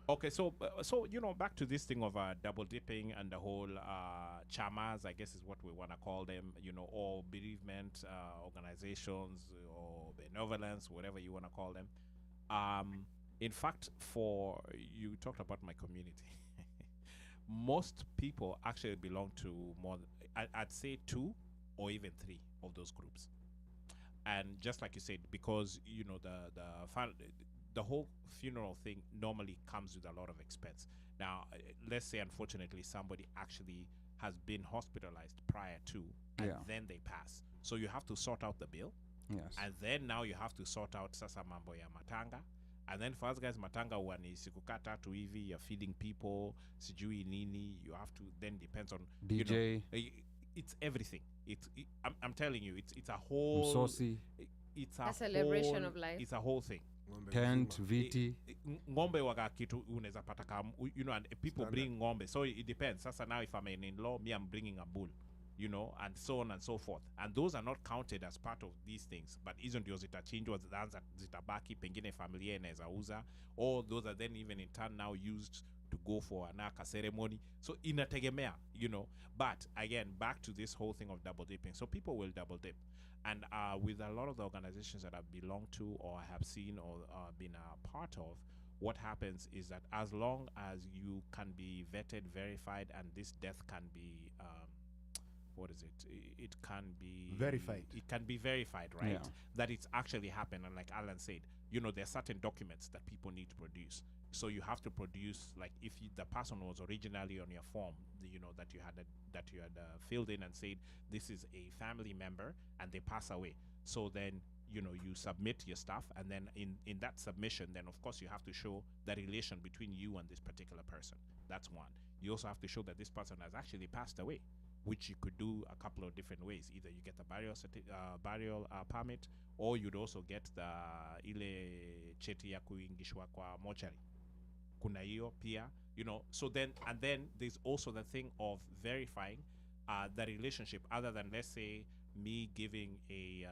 Okay, so back to this thing of double dipping and the whole chamas, I guess is what we want to call them, or bereavement organizations or benevolence, whatever you want to call them. In fact, you talked about my community. most people actually belong to more, I'd say 2 or even 3 of those groups. And just like you said, because you know the whole funeral thing normally comes with a lot of expense. Now, let's say unfortunately somebody actually has been hospitalized prior to, and Yeah. then they pass. So you have to sort out the bill, Yes. and then now you have to sort out sasa mambo ya matanga. And then for us guys, matanga huwa ni siku kaa tatu hivi, you're feeding people, sijui nini, you have to, then depends on you know, DJ, it's everything. I'm telling you, it's a whole Msosi, it's a A celebration whole, of life. it's a whole thing. Ng'ombe tent, mzima. viti. Ng'ombe waga kitu unaweza pata kama, you know, and people Standard. bring ng'ombe, so it depends. Sasa now if I'm an in-law, me I'm bringing a bull, you know, and so on and so forth, and those are not counted as part of these things, but hizo ndio zitachinjwa, zitaanza zitabaki, pengine familia inaweza uza, or those are then even in turn now used to go for anaka ceremony. So inategemea, you know. But again, back to this whole thing of double dipping. So people will double dip. And with a lot of the organizations that I've belonged to or have seen or been a part of, what happens is that as long as you can be vetted, verified, and this death can be, what is it? It can be Verified. It can be verified, right? Yeah. That it's actually happened. And like Alan said, you know, there are certain documents that people need to produce. So you have to produce, like, if the person was originally on your form, you know, that you had filled in and said this is a family member and they pass away. So then, you know, you submit your stuff, and then in that submission, then of course you have to show the relation between you and this particular person. That's one. You also have to show that this person has actually passed away, which you could do a couple of different ways. Either you get the burial permit, or you'd also get the ile cheti ya kuingishwa kwa mortuary. Kuna hiyo pia, you know. So then, and then there's also the thing of verifying the relationship, other than, let's say, me giving a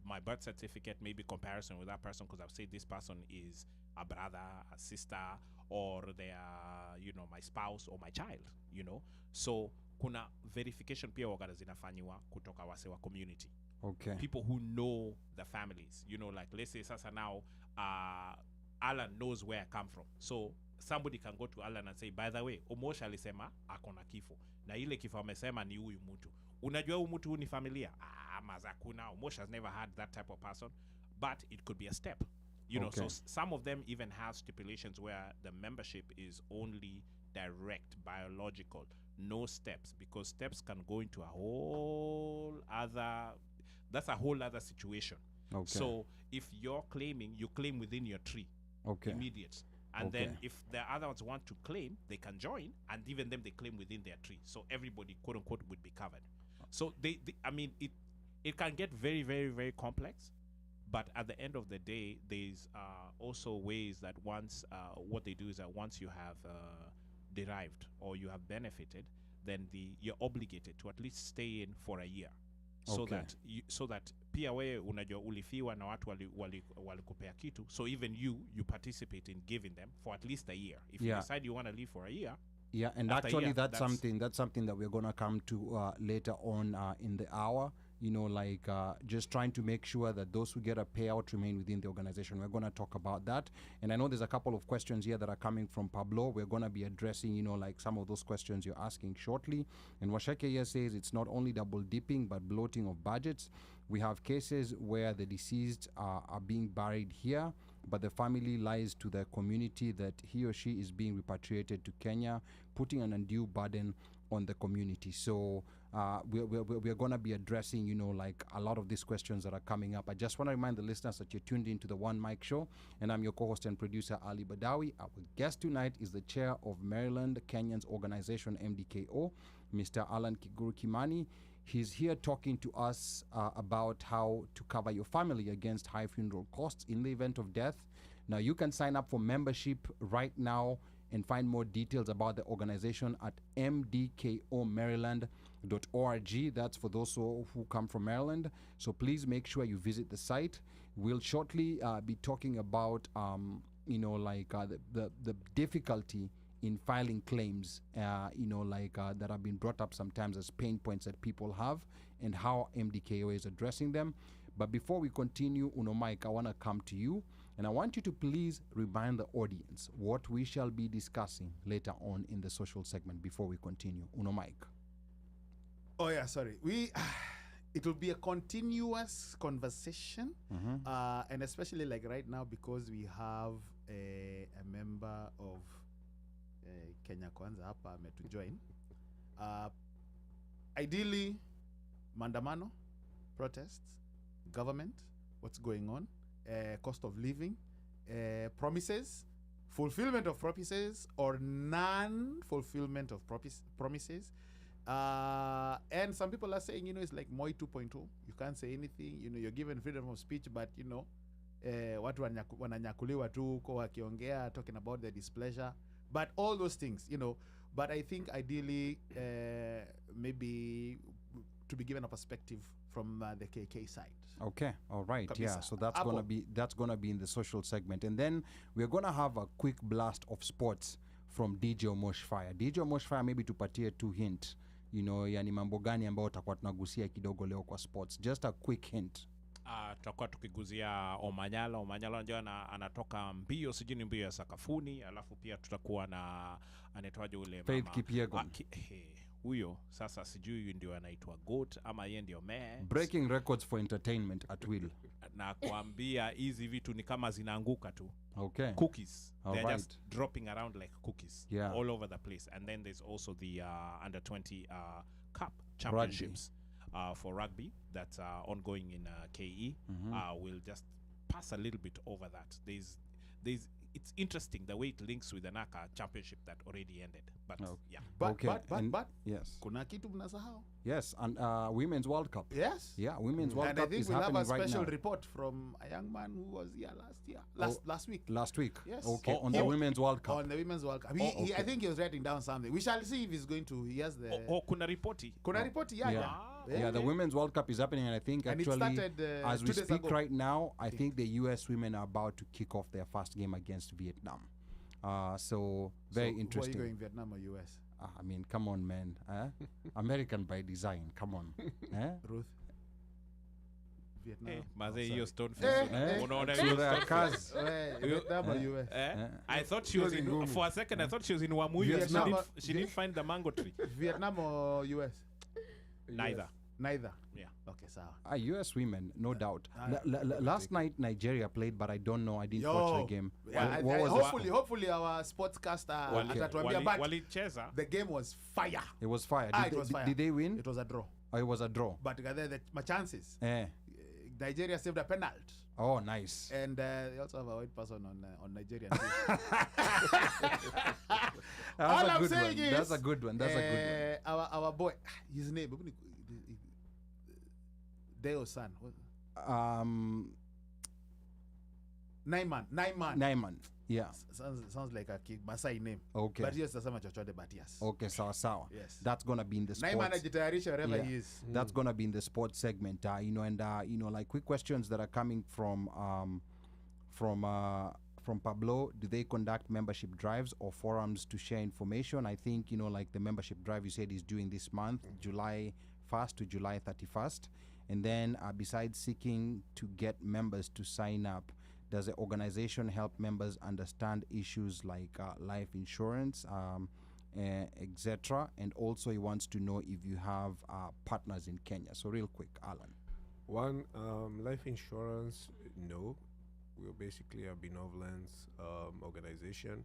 my birth certificate, maybe comparison with that person, because I've said this person is a brother, a sister, or they are, you know, my spouse or my child, you know. So kuna verification pia waga zinafanywa kutoka wase wa community. Okay. People who know the families, you know, like let's say sasa now Alan knows where I come from, so somebody can go to Alan and say, by the way, Omosha alisema akona kifo na ile kifo amesema ni huyu mtu, unajua huyu mtu ni familia? Mazakuna, Omosha has never had that type of person, but it could be a step, you know. Okay. So some of them even have stipulations where the membership is only direct, biological, no steps, because steps can go into a whole other, that's a whole other situation. Okay. So if you're claiming, you claim within your tree, Okay. immediate. And then Okay. if the others want to claim, they can join, and even them they claim within their tree. So everybody, quote unquote, would be covered. So they I mean, it can get very, very, very complex. But at the end of the day, there's also ways that once what they do is that once you have derived or you have benefited, then you're obligated to at least stay in for a year, so Okay. that pia wewe unajua ulifiwa na watu walikupea kitu, so even you participate in giving them for at least a year. If you Yeah. decide you want to live for a year, Yeah, and After actually year, that's that's- something that we're gonna come to later on in the hour. You know, like just trying to make sure that those who get a payout remain within the organization. We're gonna talk about that, and I know there's a couple of questions here that are coming from Pablo. We're gonna be addressing, you know, like some of those questions you're asking shortly. And Washeke here says it's not only double dipping but bloating of budgets. We have cases where the deceased are being buried here, but the family lies to the community that he or she is being repatriated to Kenya, putting an undue burden on the community. So we're going to be addressing, you know, like a lot of these questions that are coming up. I just want to remind the listeners that you're tuned into the One Mic Show, and I'm your co-host and producer, Ali Badawi. Our guest tonight is the chair of Maryland Kenyans organization, MDKO, Mr. ALLAN KIGURU Kimani. He's here talking to us about how to cover your family against high funeral costs in the event of death. Now, you can sign up for membership right now and find more details about the organization at mdkomaryland.org. That's for those who come from Maryland. So please make sure you visit the site. We'll shortly be talking about, you know, like the difficulty in filing claims, you know, like that have been brought up sometimes as pain points that people have, and how MDKO is addressing them. But before we continue, Uno Mike, I want to come to you. And I want you to please remind the audience what we shall be discussing later on in the social segment before we continue. Uno Mike. Oh yeah, sorry. It will be a continuous conversation, and especially like right now because we have a member of Kenya Kwanza hapa to join. Ideally, mandamano, protests, government, what's going on, cost of living, promises, fulfillment of promises or non-fulfillment of promises. And some people are saying, it's like Moi 2.0. You can't say anything. You're given freedom of speech, but watu wananyakuliwa tu huko wakiongea, talking about their displeasure. But all those things, But I think ideally, maybe to be given a perspective from the KK side. Okay, all right, Kabisa. yeah. So that's gonna be in the social segment, and then we're gonna have a quick blast of sports from DJ Moshfire. DJ Moshfire, maybe tupatie two hint, yani mambo gani ambao tutakuwa tunagusia kidogo leo kwa sports. Just a quick hint. Tutakuwa tukiguzia Omanyala. Omanyala ndio anatoka mbio, sijini mbio ya sakafuni, alafu pia tutakuwa na anaitwaje ule Faith Kipyegon. Huyo sasa sijui ndio anaitwa GOAT ama yeye ndio Max. Breaking records for entertainment at will. Na kuambia hizi vitu ni kama zinaanguka tu. Okay. Cookies. They're right. just dropping around like cookies all over the place. And then there's also the under 20 cup championships for rugby that's ongoing in KE. We'll just pass a little bit over that. It's interesting the way it links with the NACA championship that already ended. But yeah. But yes. Kuna kitu mnasahau. Yes, and Women's World Cup. Yes. Yeah, Women's World Cup is happening right now. And I think we'll have a special report from a young man who was here last week. Last week. Yes. Okay, on the Women's World Cup. On the Women's World Cup. Okay. I think he was writing down something. We shall see if he's going to. He has the. Kuna ripoti. Kuna ripoti, yeah. Yeah, the Women's World Cup is happening, and I think and actually, it started, as we 2 days speak ago. right now, I think the U.S. women are about to kick off their first game against Vietnam. So very interesting. Who are you going, Vietnam or U.S.? I mean, come on, man. American by design. Come on. Ruth. Vietnam. Maze hiyo stone Unaona hiyo Vietnam or US? I thought she was in, for a second I thought she was in Wamuyu. She didn't find the mango tree. Vietnam or US? Neither. Yeah. Okay, sawa. U.S. women, no doubt. Last night Nigeria played, but I don't know. I didn't watch the game. Yeah, What was hopefully our sportscaster atatuambia, but the game was fire. it was fire. It was fire. Did they win? It was a draw. Oh, it was a draw. But my chances. Nigeria saved a penalty. Oh, nice. And they also have a white person on Nigerian team. All I'm saying is that's a good one. Our boy, his name, Deo's son. Naiman. Yeah. Sounds like a Masai name. Okay. But yes, tasema chochote, but yes. Okay, sawa. Yes. That's gonna be in the sports. Naiman ajitayarisha wherever he is. That's gonna be in the sports segment. Like quick questions that are coming from Pablo. Do they conduct membership drives or forums to share information? I think like the membership drive you said is during this month, July 1st to July 31st. And then besides seeking to get members to sign up, does the organization help members understand issues like life insurance, etc.? And also he wants to know if you have partners in Kenya. So real quick, Alan. One, life insurance, no. We're basically a benevolence organization,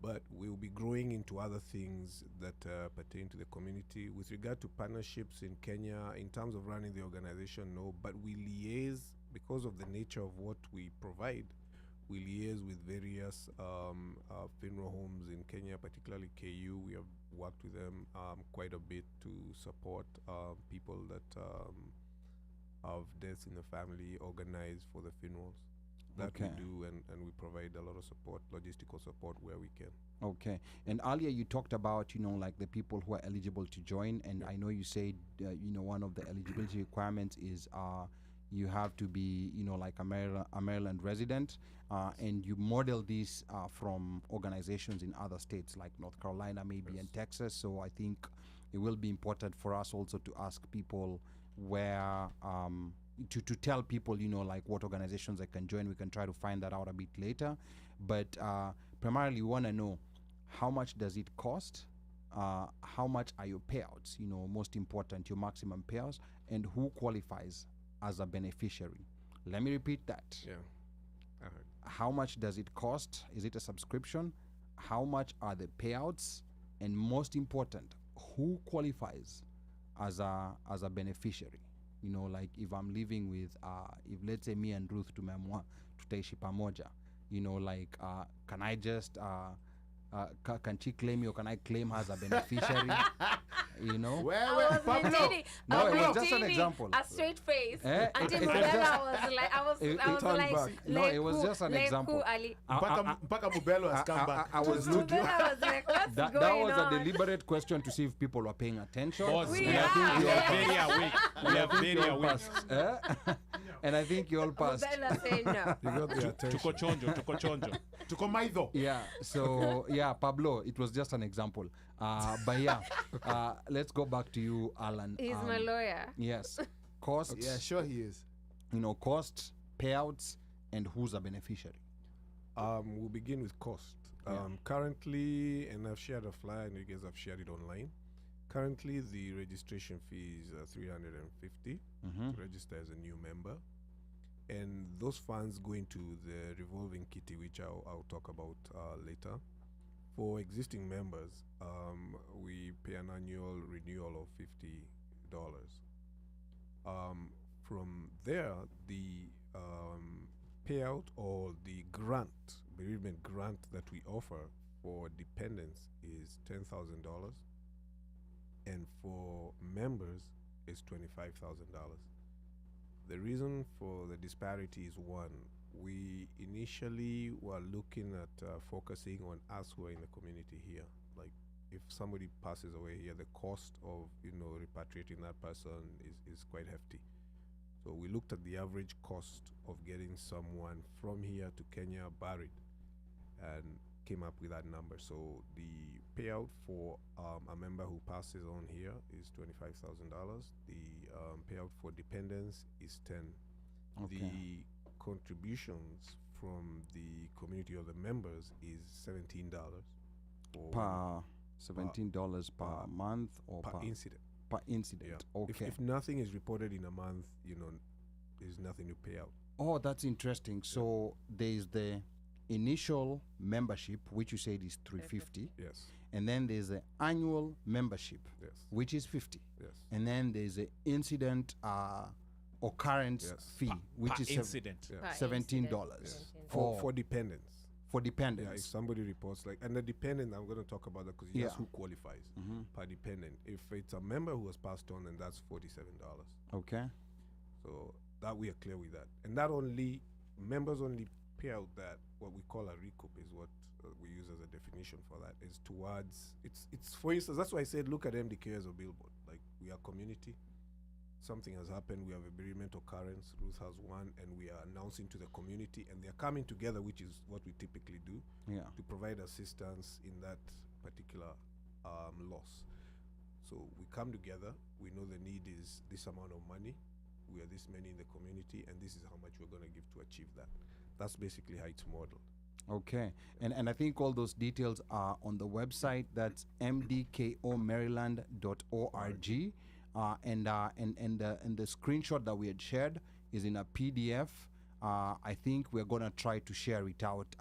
but we'll be growing into other things that pertain to the community. With regard to partnerships in Kenya, in terms of running the organization, no, but we liaise, because of the nature of what we provide, we liaise with various funeral homes in Kenya, particularly KU. We have worked with them quite a bit to support people that have deaths in the family, organize for the funerals. That we do, and we provide a lot of support, logistical support where we can. Okay. And earlier you talked about, like the people who are eligible to join, and I know you said, one of the eligibility requirements is you have to be, like a Maryland resident, and you model this from organizations in other states like North Carolina maybe and Texas. So I think it will be important for us also to ask people where to tell people, like what organizations they can join. We can try to find that out a bit later. But primarily, we want to know how much does it cost, how much are your payouts, most important, your maximum payouts, and who qualifies as a beneficiary. Let me repeat that. Yeah. How much does it cost? Is it a subscription? How much are the payouts? And most important, who qualifies as a beneficiary? Like if I'm living with, if let's say me and Ruth tumeamua tutaishi pamoja, like can I just can she claim me or can I claim her as a beneficiary? Well, Pablo. No, it was just an example. A straight face. it Until was Mubela was like, I was turned like, back. No, it was just an example. Mpaka Mubelo has come back. I was looking. Mubela was like, what's That going was on? a deliberate question to see if people were paying attention. Boss, We we are are. very awake. We are very awake. And I think you all passed. Mubela said no. You got the attention. Tuko chonjo. Tuko maido. Yeah, so Pablo, it was just an example. But let's go back to you, Alan. He's my lawyer. Yes, costs. Yeah, sure he is. Costs, payouts, and who's a beneficiary. We'll begin with cost. Currently, and I've shared a flyer, and you guys have shared it online. Currently, the registration fee is $350 to register as a new member, and those funds go into the revolving kitty, which I'll talk about later. For existing members, we pay an annual renewal of $50. From there, the payout or the bereavement grant that we offer for dependents is $10,000, and for members is $25,000. The reason for the disparity is one, we initially were looking at focusing on us who are in the community here. Like if somebody passes away here, the cost of repatriating that person is quite hefty. So we looked at the average cost of getting someone from here to Kenya buried and came up with that number. So the payout for a member who passes on here is $25,000. The payout for dependents is $10,000. Okay. The contributions from the community or the members is $17 Per $17 per month or per incident. per incident. Yeah. Okay. If nothing is reported in a month, there's nothing to pay out. Oh, that's interesting. So there's the initial membership, which you said is $350, Yes. and then there's the annual membership, Yes. which is $50, Yes. and then there's the incident occurrence Yes. fee, which Per is incident. Yeah. Per $17 incident. for For dependents. for Yeah, if dependents. somebody reports and the dependent, I'm going to talk about that because Yeah. that's who qualifies per dependent. If it's a member who has passed on, then that's $47. Okay. So that we are clear with that. And that members only pay out that what we call a recoup is what we use as a definition for that is towards it's for instance, that's why I said look at MDKO as a billboard. Like we are community, something has happened, we have a bereavement occurrence, Ruth has one, and we are announcing to the community, and they're coming together, which is what we typically do, Yeah. to provide assistance in that particular loss. So we come together, we know the need is this amount of money, we are this many in the community, and this is how much we're going to give to achieve that. That's basically how it's modeled. Okay. And I think all those details are on the website. That's mdkomaryland.org. And the screenshot that we had shared is in a PDF. I think we're gonna try to share it out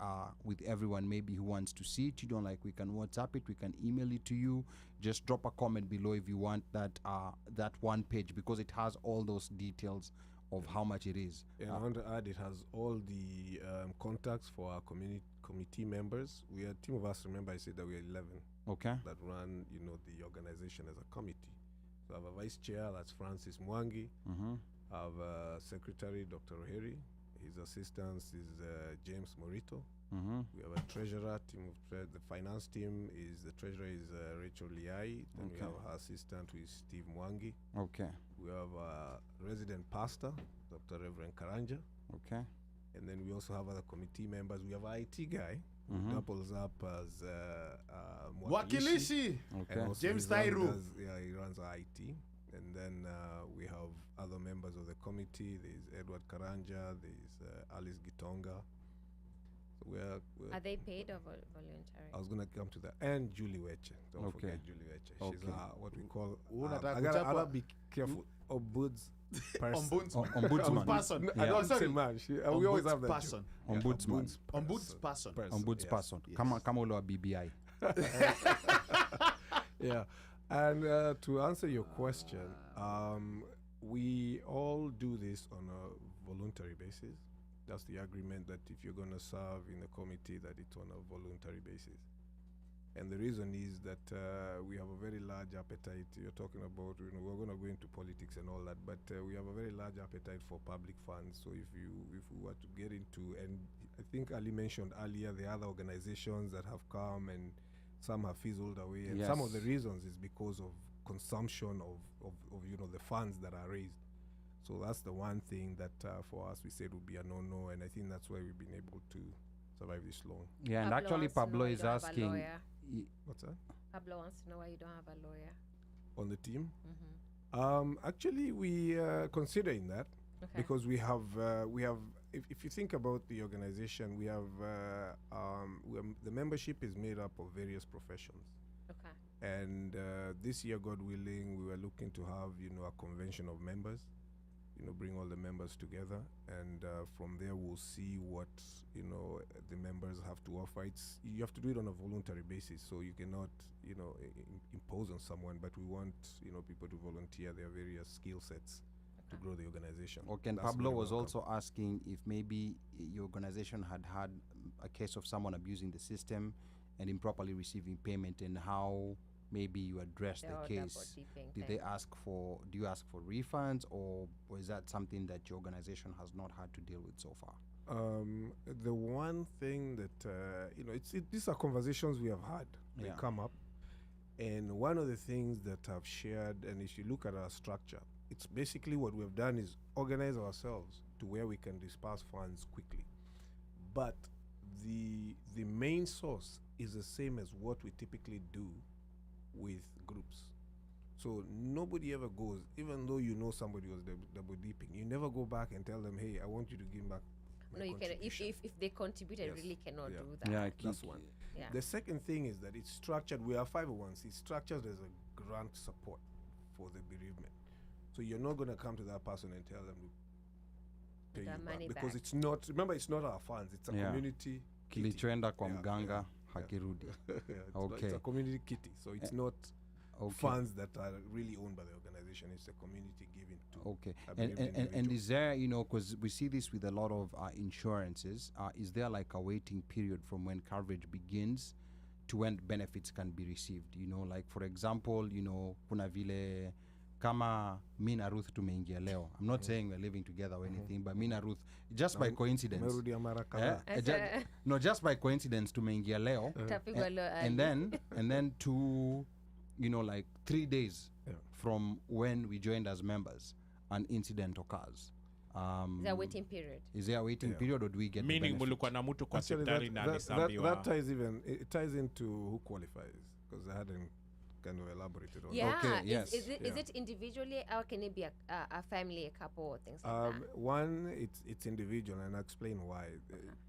with everyone maybe who wants to see it. We can WhatsApp it, we can email it to you. Just drop a comment below if you want that one page, because it has all those details of how much it is. And I want to add, it has all the contacts for our committee members. We are a team of us. Remember, I said that we are 11 Okay. that run, the organization as a committee. So I have a vice chair, that's Francis Mwangi. I have a secretary, Dr. Oheri. His assistant is James Morito. We have a treasurer, the finance team is the treasurer is Rachel Liai. Then we have her assistant who is Steve Mwangi. Okay. We have a resident pastor, Dr. Reverend Karanja. Okay. And then we also have other committee members. We have an IT guy who doubles up as Wakilishi. and Okay. also James he Tairu. he runs our IT. And then we have other members of the committee. There's Edward Karanja. There's Alice Gitonga. So we're Are they paid or voluntary? I was gonna come to that. And Julie Weche. Don't Okay. forget Julie Weche. She's Okay. What we call. Unataka I gotta kuchapa- be careful. Ombuds person. Ombudsman. Person. I don't Sorry. say man. We always have that. Person. Ombudsman. Ombudsperson. Ombudsperson. Yes. Kama ule wa BBI. Yeah. And to answer your question, we all do this on a voluntary basis. That's the agreement, that if you're going to serve in a committee, that it's on a voluntary basis. And the reason is that we have a very large appetite. You're talking about, we're going to go into politics and all that, but we have a very large appetite for public funds. So if we were to get into, and I think Ali mentioned earlier, the other organizations that have come and some have fizzled away, and some of the Yes. reasons is because of consumption of the funds that are raised. So that's the one thing that for us we said would be a no-no, and I think that's why we've been able to survive this long. Yeah, and actually wants to know Pablo why you is don't have a asking. lawyer. What's that? Pablo wants to know why you don't have a lawyer. On the team? Mm-hmm. Actually, we are considering that Okay. because we have if you think about the organization, we have the membership is made up of various professions. Okay. And this year, God willing, we were looking to have a convention of members, bring all the members together, and from there we'll see what the members have to offer. You have to do it on a voluntary basis, so you cannot impose on someone. But we want people to volunteer their various skill sets to grow the organization. Okay, and That's Pablo very was welcome. also asking if maybe your organization had a case of someone abusing the system and improperly receiving payment, and how maybe you address the case. Do you ask for refunds, or is that something that your organization has not had to deal with so far? The one thing that these are conversations we have had. They Yeah. come up, and one of the things that I've shared, and if you look at our structure, it's basically what we've done is organize ourselves to where we can disperse funds quickly. But the main source is the same as what we typically do with groups. So nobody ever goes, even though somebody was double dipping, you never go back and tell them, hey, I want you to give back my No, you can. contribution. If they contribute, I Yes. really cannot Yeah. do that. Yeah, That's one. Yeah. The second thing is that it's structured. We are 501c. It's structured as a grant support for the bereavement. So you're not going to come to that person and tell them to pay Their you back, money because back. it's not. Remember, it's not our funds. It's a Yeah. community. kitty. Kilichoenda kwa Yeah, mganga yeah, hakirudi. It's Okay. a community kitty. So it's not Okay. funds that are really owned by the organization. It's a community giving to. Okay, a and bereaved and individual. is there, because we see this with a lot of insurances, is there like a waiting period from when coverage begins to when benefits can be received? Like for example, kuna vile kama mi na Ruth tumeingia leo. I'm not saying we're living together or anything, but mi na Ruth, just by coincidence. Umerudi mara kadhaa. No, just by coincidence tumeingia leo. Tapigwa lo- And then to like 3 days Yeah. from when we joined as members, an incident occurs. Is there a waiting period? Is there a waiting Yeah. period, or do we get the Meaning benefit? mulikuwa na mtu kwa Actually, hospitali na that alisambiwa. ties into who qualifies, because I hadn't kind of elaborated on Yeah. Okay, Is, yes. is, it, is Yeah. it individually, or can it be a family, a couple, or things like that? One, it's individual, and I'll explain why.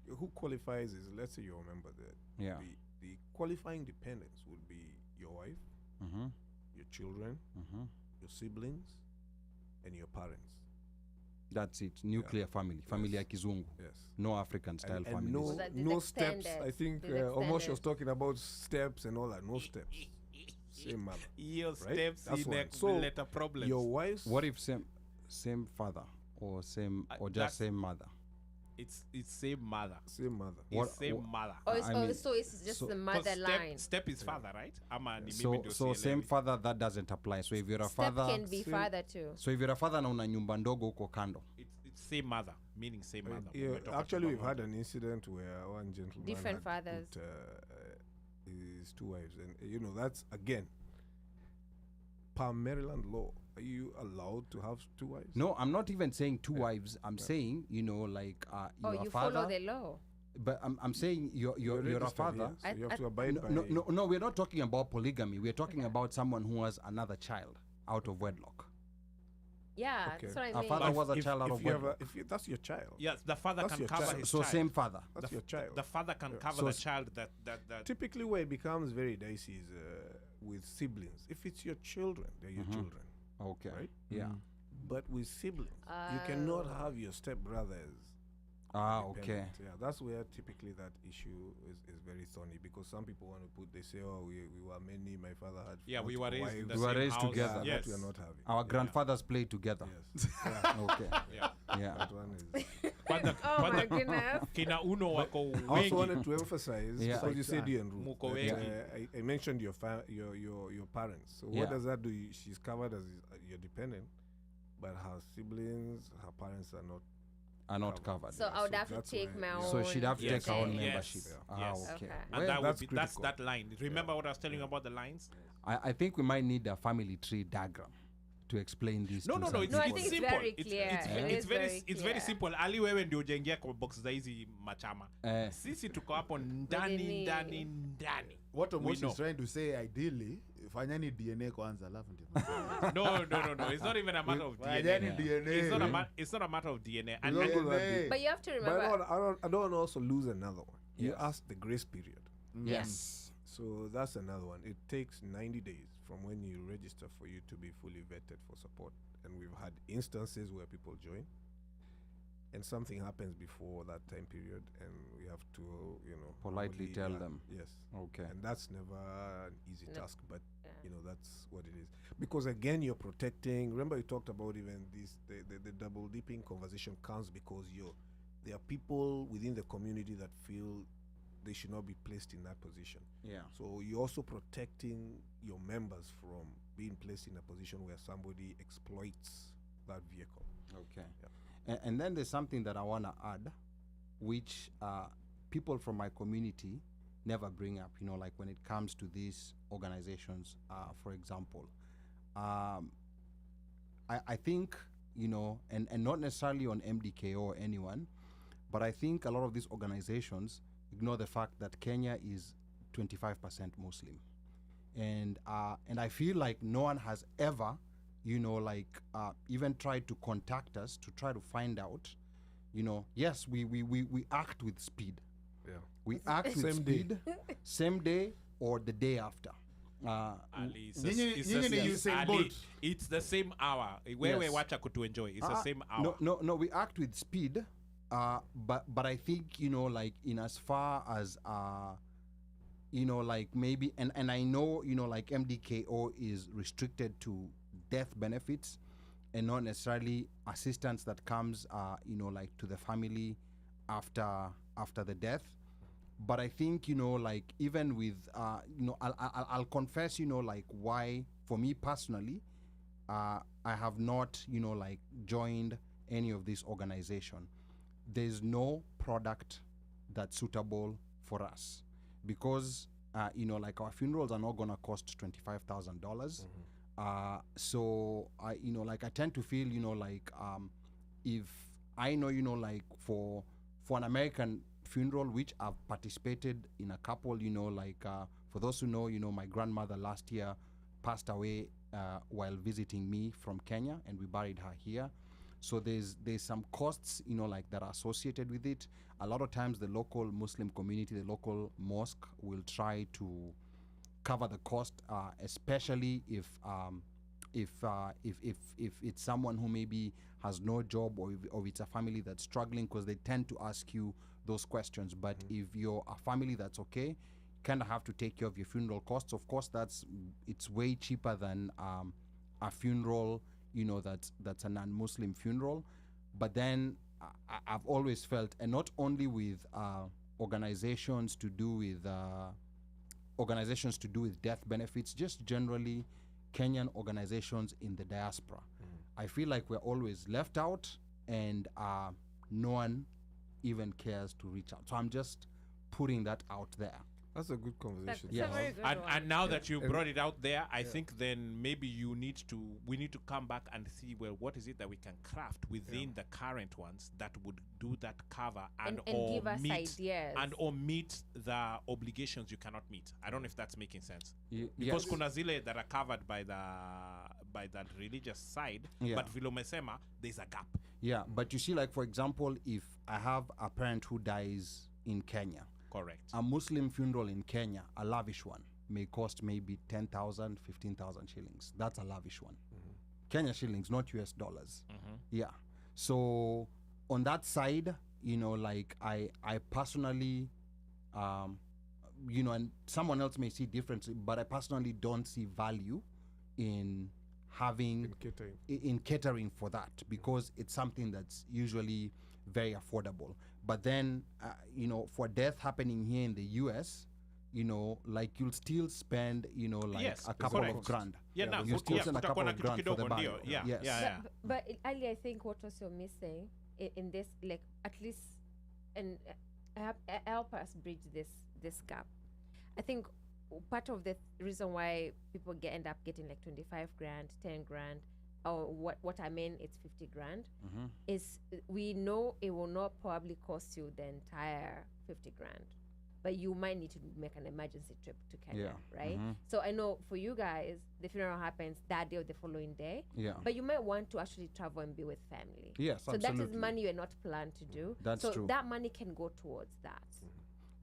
Who qualifies is, let's say you're a member there. Yeah. The qualifying dependents would be your wife, Mm-hmm. your children, Mm-hmm. your siblings, and your parents. That's it. Nuclear family. Family ya kizungu. Yes. No African style And families. no, So that is no steps. I extended. think It's Omosh was extended. talking about steps and all that. No steps. Same mother. Hiyo Right? steps That's one. ina So, kuleta problems. Your wife's. What if same father or just that's- same mother? It's same mother. Same mother. What- It's same wha- mother. Or it's, I or mean, so it's just so- the 'Cause mother line. Step is father, right? Ama ni mimi So ndio same sielewi. father, that doesn't apply. So if you're a Step father, can be Same- father too. so if you're a father na una nyumba ndogo huko kando. It's same mother, meaning same mother. Umetoka Actually, we've tupamoja. had an incident where one gentleman Different had fathers. put, his two wives, and that's again per Maryland law. Are you allowed to have two wives? No, I'm not even saying two wives. I'm saying, like Oh, you're a you father. follow the law. But I'm saying you're a registered father. here, so I- you have I- to abide by. No, we're not talking about polygamy. We're talking about someone who has another child out of wedlock. Yeah, Okay. that's what I Our mean. father was a if, child out if of you have wedlock. that's your child. Yes, the father That's can your cover child. his So child. same father. That's your child. The father can cover So the s- child that Typically, where it becomes very dicey is with siblings. If it's your children, they're your children. Okay. Right? Yeah. But with siblings, you cannot have your stepbrothers. Okay. dependent. Yeah, that's where typically that issue is very thorny, because some people want to they say, oh, we were many, my father had we were multiple raised in the wives. We were same raised house. together. Yes. That we are not having. Our grandfathers played together. Yes. Yeah, Okay. Yeah. Yeah. that one is. Kwanza- Oh my kwanza goodness. kina uno wako I also wengi. wanted to emphasize, Yeah. because you said you and Ruth, Muko that, wengi. I mentioned your your parents. So Yeah. what does that do? She's covered as your dependent, but her siblings, her parents are not. Are not covered. So I would So have to that's take where- my yeah. own. So she'd have to Yes. take her own Yes. membership. Yes. Ah, Yes. okay. Okay. And Well, that would that's be that's critical. that line. Remember what I was telling you about the lines? I think we might need a family tree diagram to explain these. No, to no, some no. It's, No, I people. think it's simple. very clear. It's, It it's is very very it's very clear. simple. Ali wewe ndio ujengea kwa box za hizi machama. Sisi tuko hapo ndani Within ndani ndani. What We Omosh know. is trying to say, ideally, fanyani DNA kwanza, alafu ndio. No. It's not even a matter of Fanyani DNA. DNA. It's not a matter of DNA. We And, don't and go there. But you have to But remember. I don't want to also lose another one. You Yes. asked the grace period. Yes. So that's another one. It takes 90 days from when you register for you to be fully vetted for support. And we've had instances where people join and something happens before that time period, and we have to, Politely normally, tell them. Yes. Okay. And that's never an easy No. task, but Yeah. that's what it is. Because again, you're protecting. Remember, you talked about even this the double dipping conversation comes because there are people within the community that feel they should not be placed in that position. Yeah. So you're also protecting your members from being placed in a position where somebody exploits that vehicle. Okay. And then there's something that I want to add, which people from my community never bring up, like when it comes to these organizations, for example. I think, and not necessarily on MDKO or anyone, but I think a lot of these organizations ignore the fact that Kenya is 25% Muslim. And I feel like no one has ever, even tried to contact us to try to find out, yes, we act with speed. Yeah. We act with Same day. speed, same day or the day after. Ali, it's Nyinyi- it's nyinyi ni Usain Ali, Bolt. it's the same hour. Wewe Yes. wacha kutu enjoy. It's the same hour. No, we act with speed, but I think, in as far as, maybe, and I know, MDKO is restricted to death benefits and not necessarily assistance that comes, to the family after the death. But I think, even with, I'll confess, why, for me personally, I have not, joined any of this organization. There's no product that's suitable for us because, our funerals are not going to cost $25,000. So I tend to feel, if I know, for an American funeral, which I've participated in a couple, for those who know, my grandmother last year passed away while visiting me from Kenya, and we buried her here. So there's some costs, that are associated with it. A lot of times the local Muslim community, the local mosque will try to cover the cost, especially if it's someone who maybe has no job or it's a family that's struggling, because they tend to ask you those questions. But if you're a family that's okay, you kind of have to take care of your funeral costs. Of course, it's way cheaper than a funeral, that's a non-Muslim funeral. But then I've always felt, and not only with organizations to do with death benefits, just generally Kenyan organizations in the diaspora, I feel like we're always left out, and no one even cares to reach out. So I'm just putting that out there. That's a good conversation. That's a very good one. And now that you And- brought it out there, I think then maybe we need to come back and see, well, what is it that we can craft within the current ones that would do that cover And or give us meet ideas. and or meet the obligations you cannot meet. I don't know if that's making sense. Because Yes. kuna zile that are covered by that religious side, Yeah. but vile umesema, there's a gap. Yeah, but you see, like, for example, if I have a parent who dies in Kenya, Correct. a Muslim funeral in Kenya, a lavish one, may cost maybe 10,000, 15,000 shillings. That's a lavish one. Kenya shillings, not US dollars. Yeah. So on that side, you know, like I personally, you know, and someone else may see differently, but I personally don't see value in having In catering. in catering for that, because it's something that's usually very affordable. But then, you know, for death happening here in the US, you know, like you'll still spend, you know, like Yes, a couple correct. of grand. Yeah, now You still spend a couple kutakuwa na of kitu grand for the kidogo ndio. burial. Yeah, Yes. yeah. But Ali, I think what was you're missing in this, like, at least, and help us bridge this gap. I think part of the reason why people end up getting like 25 grand, 10 grand, or what I mean, it's 50 grand, is we know it will not probably cost you the entire 50 grand, but you might need to make an emergency trip to Kenya, Yeah. right? So I know for you guys, the funeral happens that day or the following day, Yeah. but you might want to actually travel and be with family. Yes, So that is absolutely. money you're not planned to do. That's so true. that money can go towards that.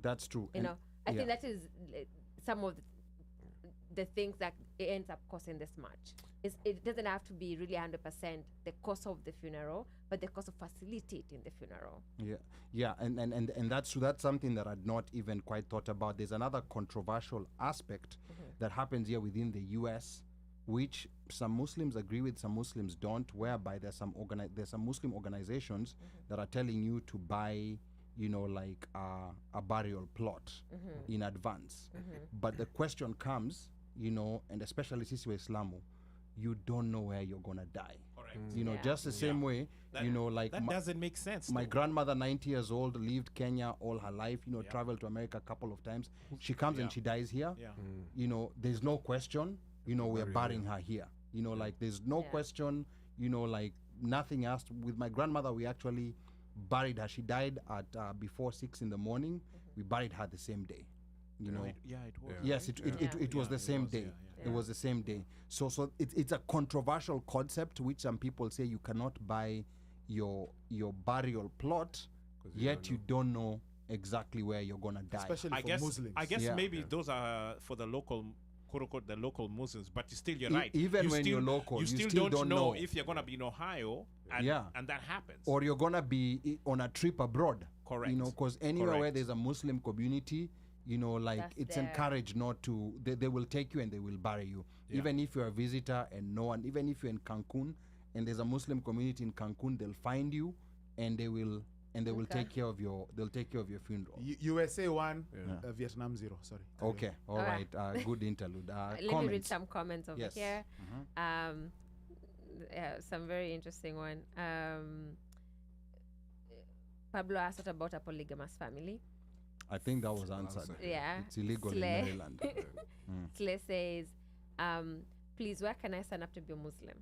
That's true. You And- know, I think yeah. that is some of the things that it ends up costing this much. It doesn't have to be really 100% the cost of the funeral, but the cost of facilitating the funeral. Yeah, and that's true. That's something that I'd not even quite thought about. There's another controversial aspect that happens here within the US, which some Muslims agree with, some Muslims don't, whereby there's some Muslim organizations that are telling you to buy, you know, like a burial plot in advance. But the question comes, you know, and especially sisi wa Islamu, you don't know where you're gonna die. Correct. You know, Yeah. just the same way, you know, like That doesn't make sense. my though. grandmother, 90 years old, lived Kenya all her life, you know, traveled to America a couple of times. She comes and she dies here. Yeah. You know, there's no question, you know, we're burying her here. You know, like there's no Yeah. question, you know, like nothing else. With my grandmother, we actually buried her. She died at before 6 in the morning. We buried her the same day. You know, It was. yes, it was the same day. It was the same day. So it's a controversial concept, which some people say you cannot buy your burial plot, yet you don't know exactly where you're gonna die. Especially I for guess Muslims. Yeah. maybe those are for the local, quote unquote, the local Muslims, but still you're E- right. even You when still, you're local, you you still, still don't don't know know. if you're gonna be in Ohio, and, Yeah. and that happens. Or you're gonna be on a trip abroad. Correct. You know, because anywhere where Correct. there's a Muslim community, you know, like That's it's there. encouraged not to. They will take you and they will bury you, even if you're a visitor and no one. Even if you're in Cancun and there's a Muslim community in Cancun, they'll find you and they will Okay. take care of your. They'll take care of your funeral. USA 1, Vietnam 0. Sorry. Okay, all Alright. right. Good interlude. Let me read Comments. some comments over Yes. here. Some very interesting one. Pablo asked about a polygamous family. I think that was answered. Yeah. It's illegal Slay. in Maryland. Slay says, please, where can I sign up to be a Muslim?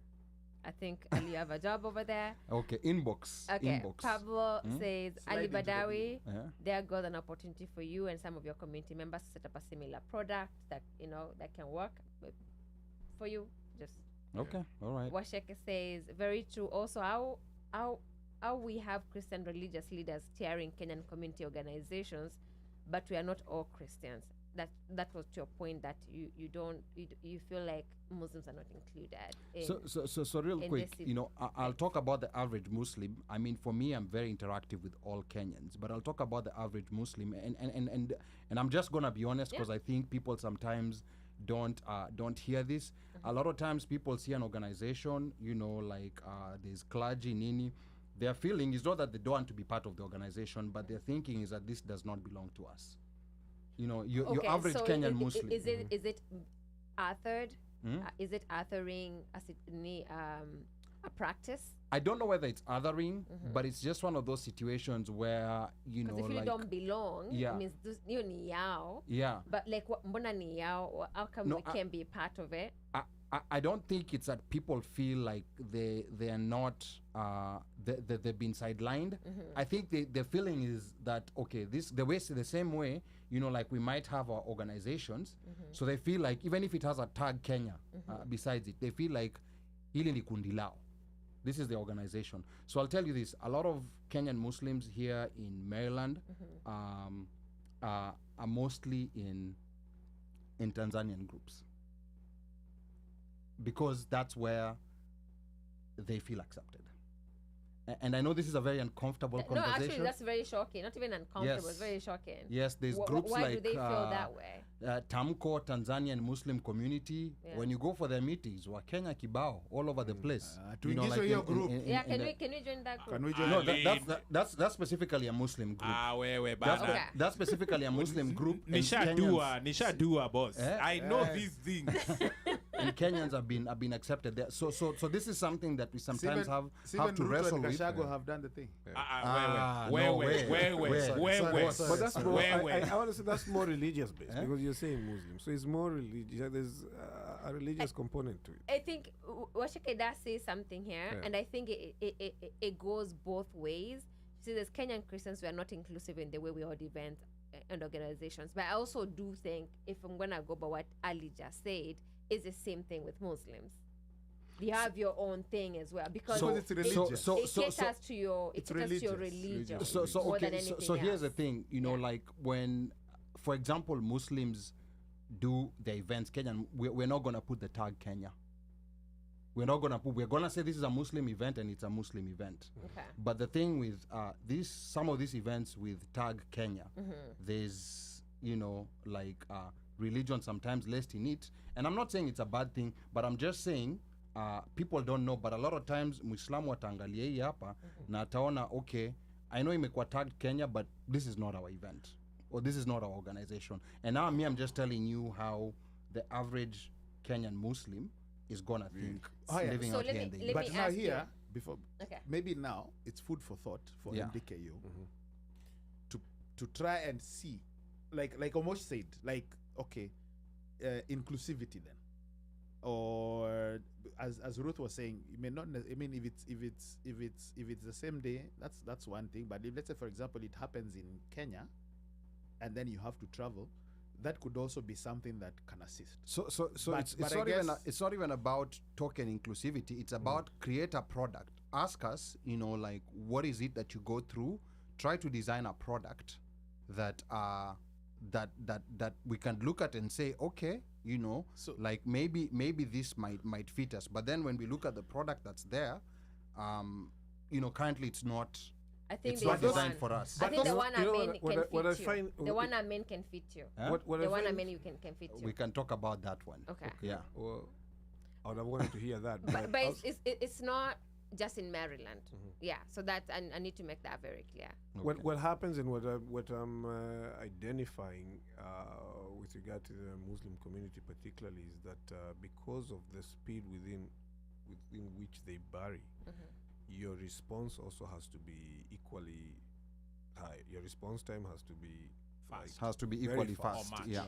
I think Ali, you have a job over there. Okay, inbox. Okay. Inbox. Pablo says, Slide Ali into the Badawi, Yeah. there goes an opportunity for you and some of your community members to set up a similar product that, you know, that can work for you. Just Okay, all right. Washeke says, very true. Also, how we have Christian religious leaders steering Kenyan community organizations, but we are not all Christians. That was to your point that you feel like Muslims are not included. So real in quick, this you know, I'll talk about the average Muslim. I mean, for me, I'm very interactive with all Kenyans, but I'll talk about the average Muslim, and I'm just gonna be honest because I think people sometimes don't hear this. A lot of times, people see an organization, you know, like there's clergy, nini. Their feeling is not that they don't want to be part of the organization, but their thinking is that this does not belong to us. You know, your average so Kenyan Muslim. is it authored? Is it authoring as it a practice? I don't know whether it's othering, but it's just one of those situations where, you know, Because if you like, don't belong, Yeah. it means you ni yao. yeah. But like, what mbona ni yao? How come No, we can't be part of it? I don't think it's that people feel like they are not they've been sidelined. I think the feeling is that, okay, the same way, you know, like we might have our organizations, so they feel like even if it has a tag Kenya besides it, they feel like hili ni kundi lao. This is the organization. So I'll tell you this: a lot of Kenyan Muslims here in Maryland are mostly in Tanzanian groups, because that's where they feel accepted. And I know this is a very uncomfortable No, conversation. actually, that's very shocking. Not even uncomfortable. Yes. It's very shocking. Yes, there's Wh- groups why like do they feel that way? Tamko, Tanzanian Muslim community. Yeah. When you go for their meetings, wa Kenya kibao all over the place. to engage your group. Yeah, in can we join that group? Can we join? No, Ali. that's specifically a Muslim group. wewe That's, bana. Okay. that's specifically a Muslim group. and Nishadua boss. Eh? I know Yes. these things. and Kenyans have been accepted there. So this is something that we sometimes have Stephen to Ruto wrestle and with. Kashago have done the thing. But that's more. Where? I want to say that's more religious based because you're saying Muslim, so it's more religious. There's a religious component to it. I think Washike does say something here, Yeah. and I think it goes both ways. See, there's Kenyan Christians who are not inclusive in the way we hold events and organizations, but I also do think, if I'm gonna go by what Ali just said, is the same thing with Muslims. You have your own thing as well, because So it's religious. it caters to your It's religion. religious. So more than okay, so anything here's the else. thing, you know, Yeah. like when, for example, Muslims do the events, Kenyan, we're not gonna put the tag Kenya. We're gonna say this is a Muslim event and it's a Muslim event. Okay. But the thing with some of these events with tag Kenya, there's, you know, like religion sometimes less in it. And I'm not saying it's a bad thing, but I'm just saying people don't know. But a lot of times Muislamu ataangalia hii hapa na ataona, okay, I know imekuwa tagged Kenya, but this is not our event, or this is not our organization. And now I'm just telling you how the average Kenyan Muslim is gonna think Oh, yeah. living So out let here me- in the let US. But me now ask you. here, before Okay. maybe now it's food for thought for Yeah. MDKU to try and see, like Omosh said, like, okay, inclusivity then, or as Ruth was saying, you may not. I mean, if it's the same day, that's one thing. But if, let's say, for example, it happens in Kenya, and then you have to travel, that could also be something that can assist. So But- it's but I not even guess- it's not even about token inclusivity. It's about create a product. Ask us, you know, like, what is it that you go through? Try to design a product that that we can look at and say, okay, you know, So- like maybe this might fit us. But then when we look at the product that's there, you know, currently it's not. I think It's there's not designed one. for us. I think the those- one you know I mean what can I- what I fit you. find- The one I mean can fit you. Huh? What The I one I find- mean you can fit you. We can talk about that one. Okay. Yeah. Well, I would have wanted to hear that. But I it's not just in Maryland. Yeah. So that I need to make that very clear. What happens and what I'm identifying with regard to the Muslim community particularly is that because of the speed within which they bury, your response also has to be equally high. Your response time has to be Fast. Has to be very equally fast. fast. Or much. Yeah.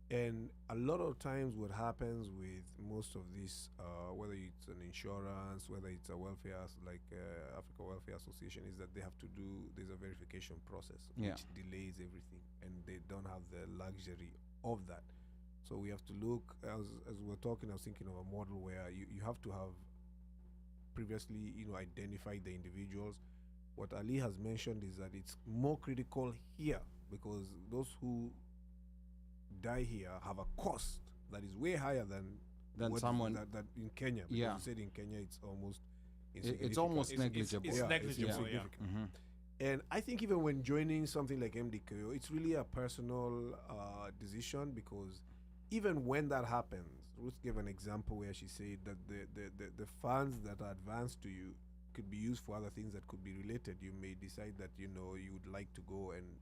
And a lot of times what happens with most of this, whether it's an insurance, whether it's a welfare, like Africa Welfare Association, is that they have to do, there's a verification process, Yeah. which delays everything, and they don't have the luxury of that. So we have to look, as we're talking, I was thinking of a model where you have to have previously, identified the individuals. What Ali has mentioned is that it's more critical here because those who die here have a cost that is way higher than what someone that in Kenya. Because Yeah. you said in Kenya it's almost It's almost It's- negligible. it's Yeah, negligible, yeah. insignificant. Mhm. And I think even when joining something like MDKO, it's really a personal decision because even when that happens, Ruth gave an example where she said that the funds that are advanced to you could be used for other things that could be related. You may decide that you would like to go and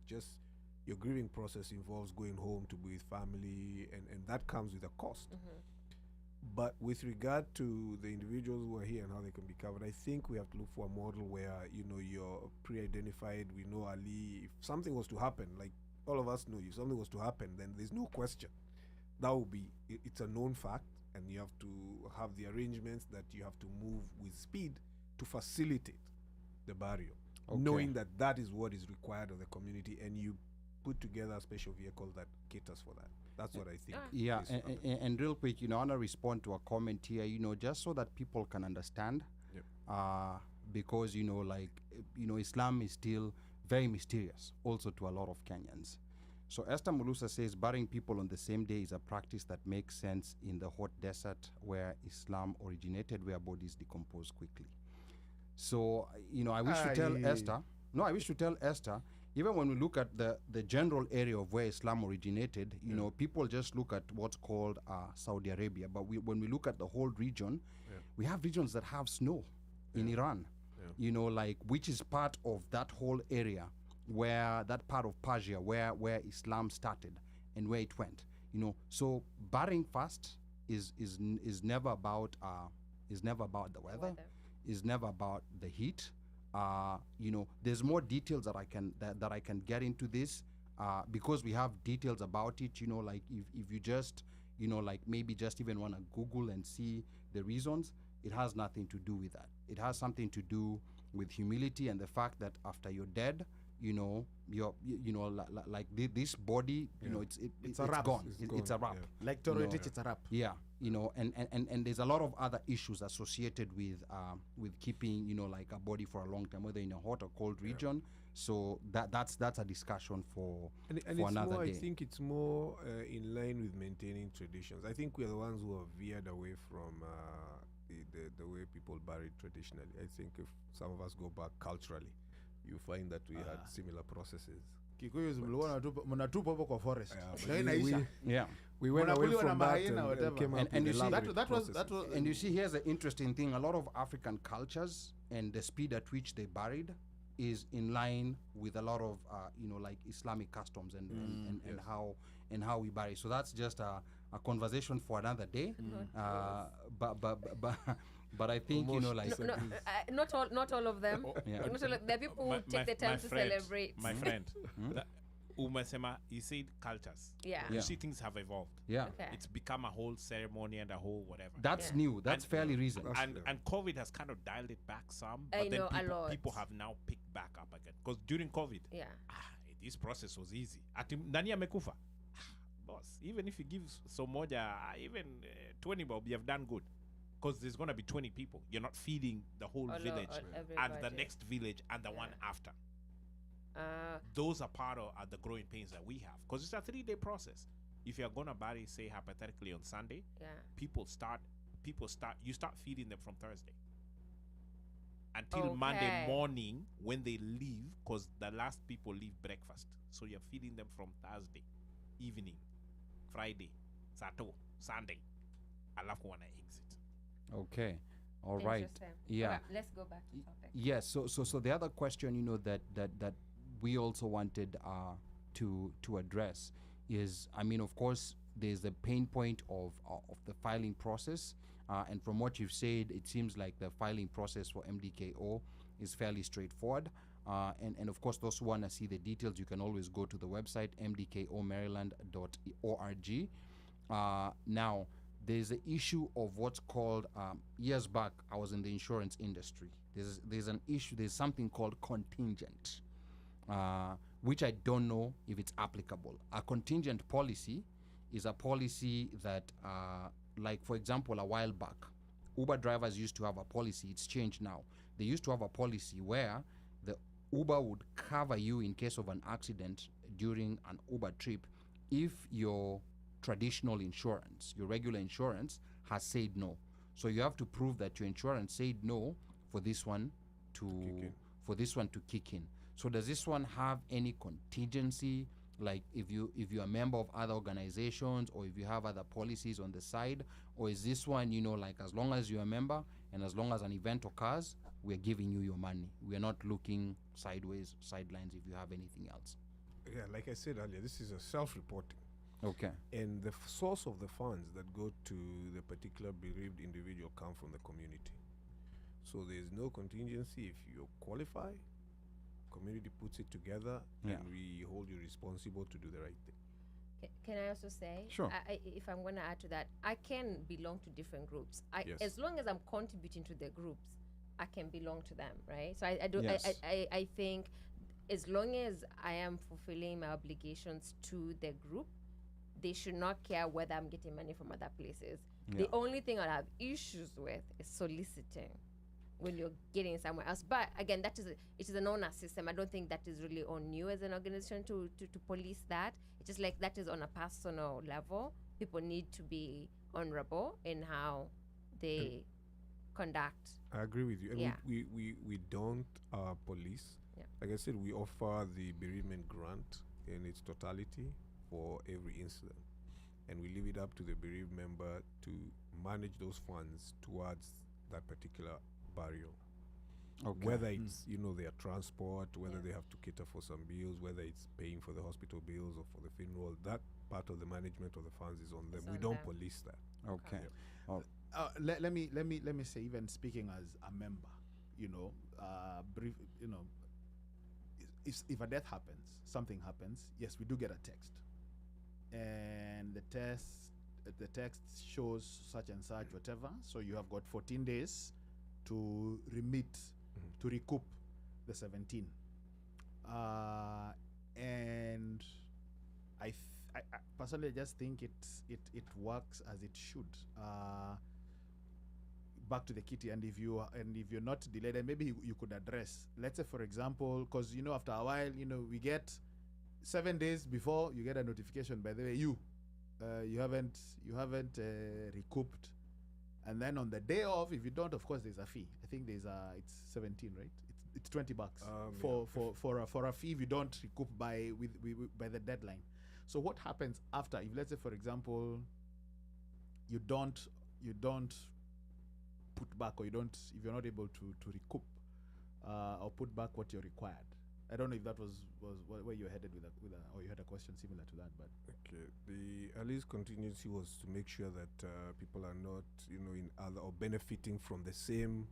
just your grieving process involves going home to be with family, and that comes with a cost. But with regard to the individuals who are here and how they can be covered, I think we have to look for a model where, you know, you're pre-identified. We know Ali. If something was to happen, like all of us know, if something was to happen, then there's no question. That would be, it's a known fact, and you have to have the arrangements that you have to move with speed to facilitate the burial, knowing that that is what is required of the community, and you put together a special vehicle that caters for that. That's what I think. Yeah, needs to happen. and real quick, you know, I want to respond to a comment here, you know, just so that people can understand. Yep. Because, you know, like, you know, Islam is still very mysterious also to a lot of Kenyans. So Esther Mulusa says burying people on the same day is a practice that makes sense in the hot desert where Islam originated, where bodies decompose quickly. So, you know, I wish to tell Esther, even when we look at the general area of where Islam originated, you know, people just look at what's called Saudi Arabia. But when we look at the whole region, we have regions that have snow in Iran, you know, like, which is part of that whole area, where that part of Persia, where Islam started and where it went, you know. So burying fast is never about the weather. Is never about the heat. You know, there's more details that I can get into this, because we have details about it. You know, like if you just, you know, like maybe just even want to Google and see the reasons, it has nothing to do with that. It has something to do with humility and the fact that after you're dead, you know, this body, you know, it's a wrap. gone. It's a wrap. Like Toro You know, it's a wrap. Yeah, you know, and there's a lot of other issues associated with keeping, you know, like a body for a long time, whether in a hot or cold region. So that's a discussion for and for it's another more, day. I think it's more in line with maintaining traditions. I think we're the ones who have veered away from the way people buried traditionally. I think if some of us go back culturally, you find that we had similar processes. Kikuyu mnatupa hapo kwa forest. but Na inaisha. Yeah. We went away Wanakuliwa na from that mahyena, and whatever. came up And with you see, elaborate that was processes. And you see, here's the interesting thing: a lot of African cultures and the speed at which they buried is in line with a lot of you know, like Islamic customs and how we bury. So that's just a conversation for another day. But I think, you know, like not all of them. Yeah. Not all of, there are people who take the time to celebrate. My friend, Umesema, you said cultures. Yeah. You see, things have evolved. yeah, Okay. It's become a whole ceremony and a whole whatever. that's Yeah. new. That's And- fairly recent. and COVID has kind of dialed it back some, I but then know, a lot. people have now picked back up again. Because during COVID, Yeah. this process was easy. Ati nani amekufa? Boss, even if you give so moja, even 20 bob, you have done good. Because there's going to be 20 people. You're not feeding the whole village and the everybody. next village and the one after. Those are part of the growing pains that we have. Because it's a 3-day process. If you're going to bury, say, hypothetically on Sunday, Yeah. you start feeding them from Thursday until Monday morning when they leave, because the last people leave breakfast. So you're feeding them from Thursday evening, Friday, Saturday, Sunday. Alafu wana exit. Okay, all right. Interesting. Yeah. Alright, let's go back to topic. Yes. So the other question, you know, that we also wanted to address is, I mean, of course, there's the pain point of the filing process, and from what you've said, it seems like the filing process for MDKO is fairly straightforward. And of course, those who want to see the details, you can always go to the website mdkomaryland.org. Now, there's the issue of what's called, years back, I was in the insurance industry. There's an issue, there's something called contingent, which I don't know if it's applicable. A contingent policy is a policy that, like, for example, a while back, Uber drivers used to have a policy. It's changed now. They used to have a policy where the Uber would cover you in case of an accident during an Uber trip if your traditional insurance, your regular insurance, has said no. So you have to prove that your insurance said no for this one to kick in. So does this one have any contingency? Like if you're a member of other organizations, or if you have other policies on the side, or is this one, you know, like, as long as you're a member and as long as an event occurs, we're giving you your money. We're not looking sidelines if you have anything else. Yeah, like I said earlier, this is a self-reporting. Okay. And the source of the funds that go to the particular bereaved individual come from the community. So there's no contingency. If you qualify, community puts it together, Yeah. and we hold you responsible to do the right thing. Can I also say, Sure. if I'm going to add to that, I can belong to different groups. Yes. As long as I'm contributing to the groups, I can belong to them, right? So I do. Yes. I think as long as I am fulfilling my obligations to the group, they should not care whether I'm getting money from other places. Yeah. The only thing I have issues with is soliciting when you're getting somewhere else. But again, it is an owner system. I don't think that is really on you as an organization to police that. It's just like that is on a personal level. People need to be honorable in how they conduct. I agree with you. And Yeah. we don't police. Yeah. Like I said, we offer the bereavement grant in its totality for every incident. And we leave it up to the bereaved member to manage those funds towards that particular burial. Okay. Whether it's, their transport, whether Yeah. they have to cater for some bills, whether it's paying for the hospital bills or for the funeral, that part of the management of the funds is on them. It's We on don't them. police that. Okay. Let me say, even speaking as a member, brief, if a death happens, something happens, yes, we do get a text, and the text shows such and such, whatever. So you have got 14 days to remit, to recoup the 17. And I personally just think it works as it should. Back to the kitty, and if you're not delayed, and maybe you could address, let's say for example, because after a while, we get 7 days before you get a notification. By the way, you haven't recouped, and then on the day of, if you don't, of course there's a fee. I think it's 17, right? It's $20 for a fee if you don't recoup by the deadline. So what happens after, if let's say for example you don't put back, or if you're not able to recoup or put back what you're required? I don't know if that was where you're headed with or you had a question similar to that, but Okay, the at least contingency was to make sure that people are not, in other or benefiting from the same,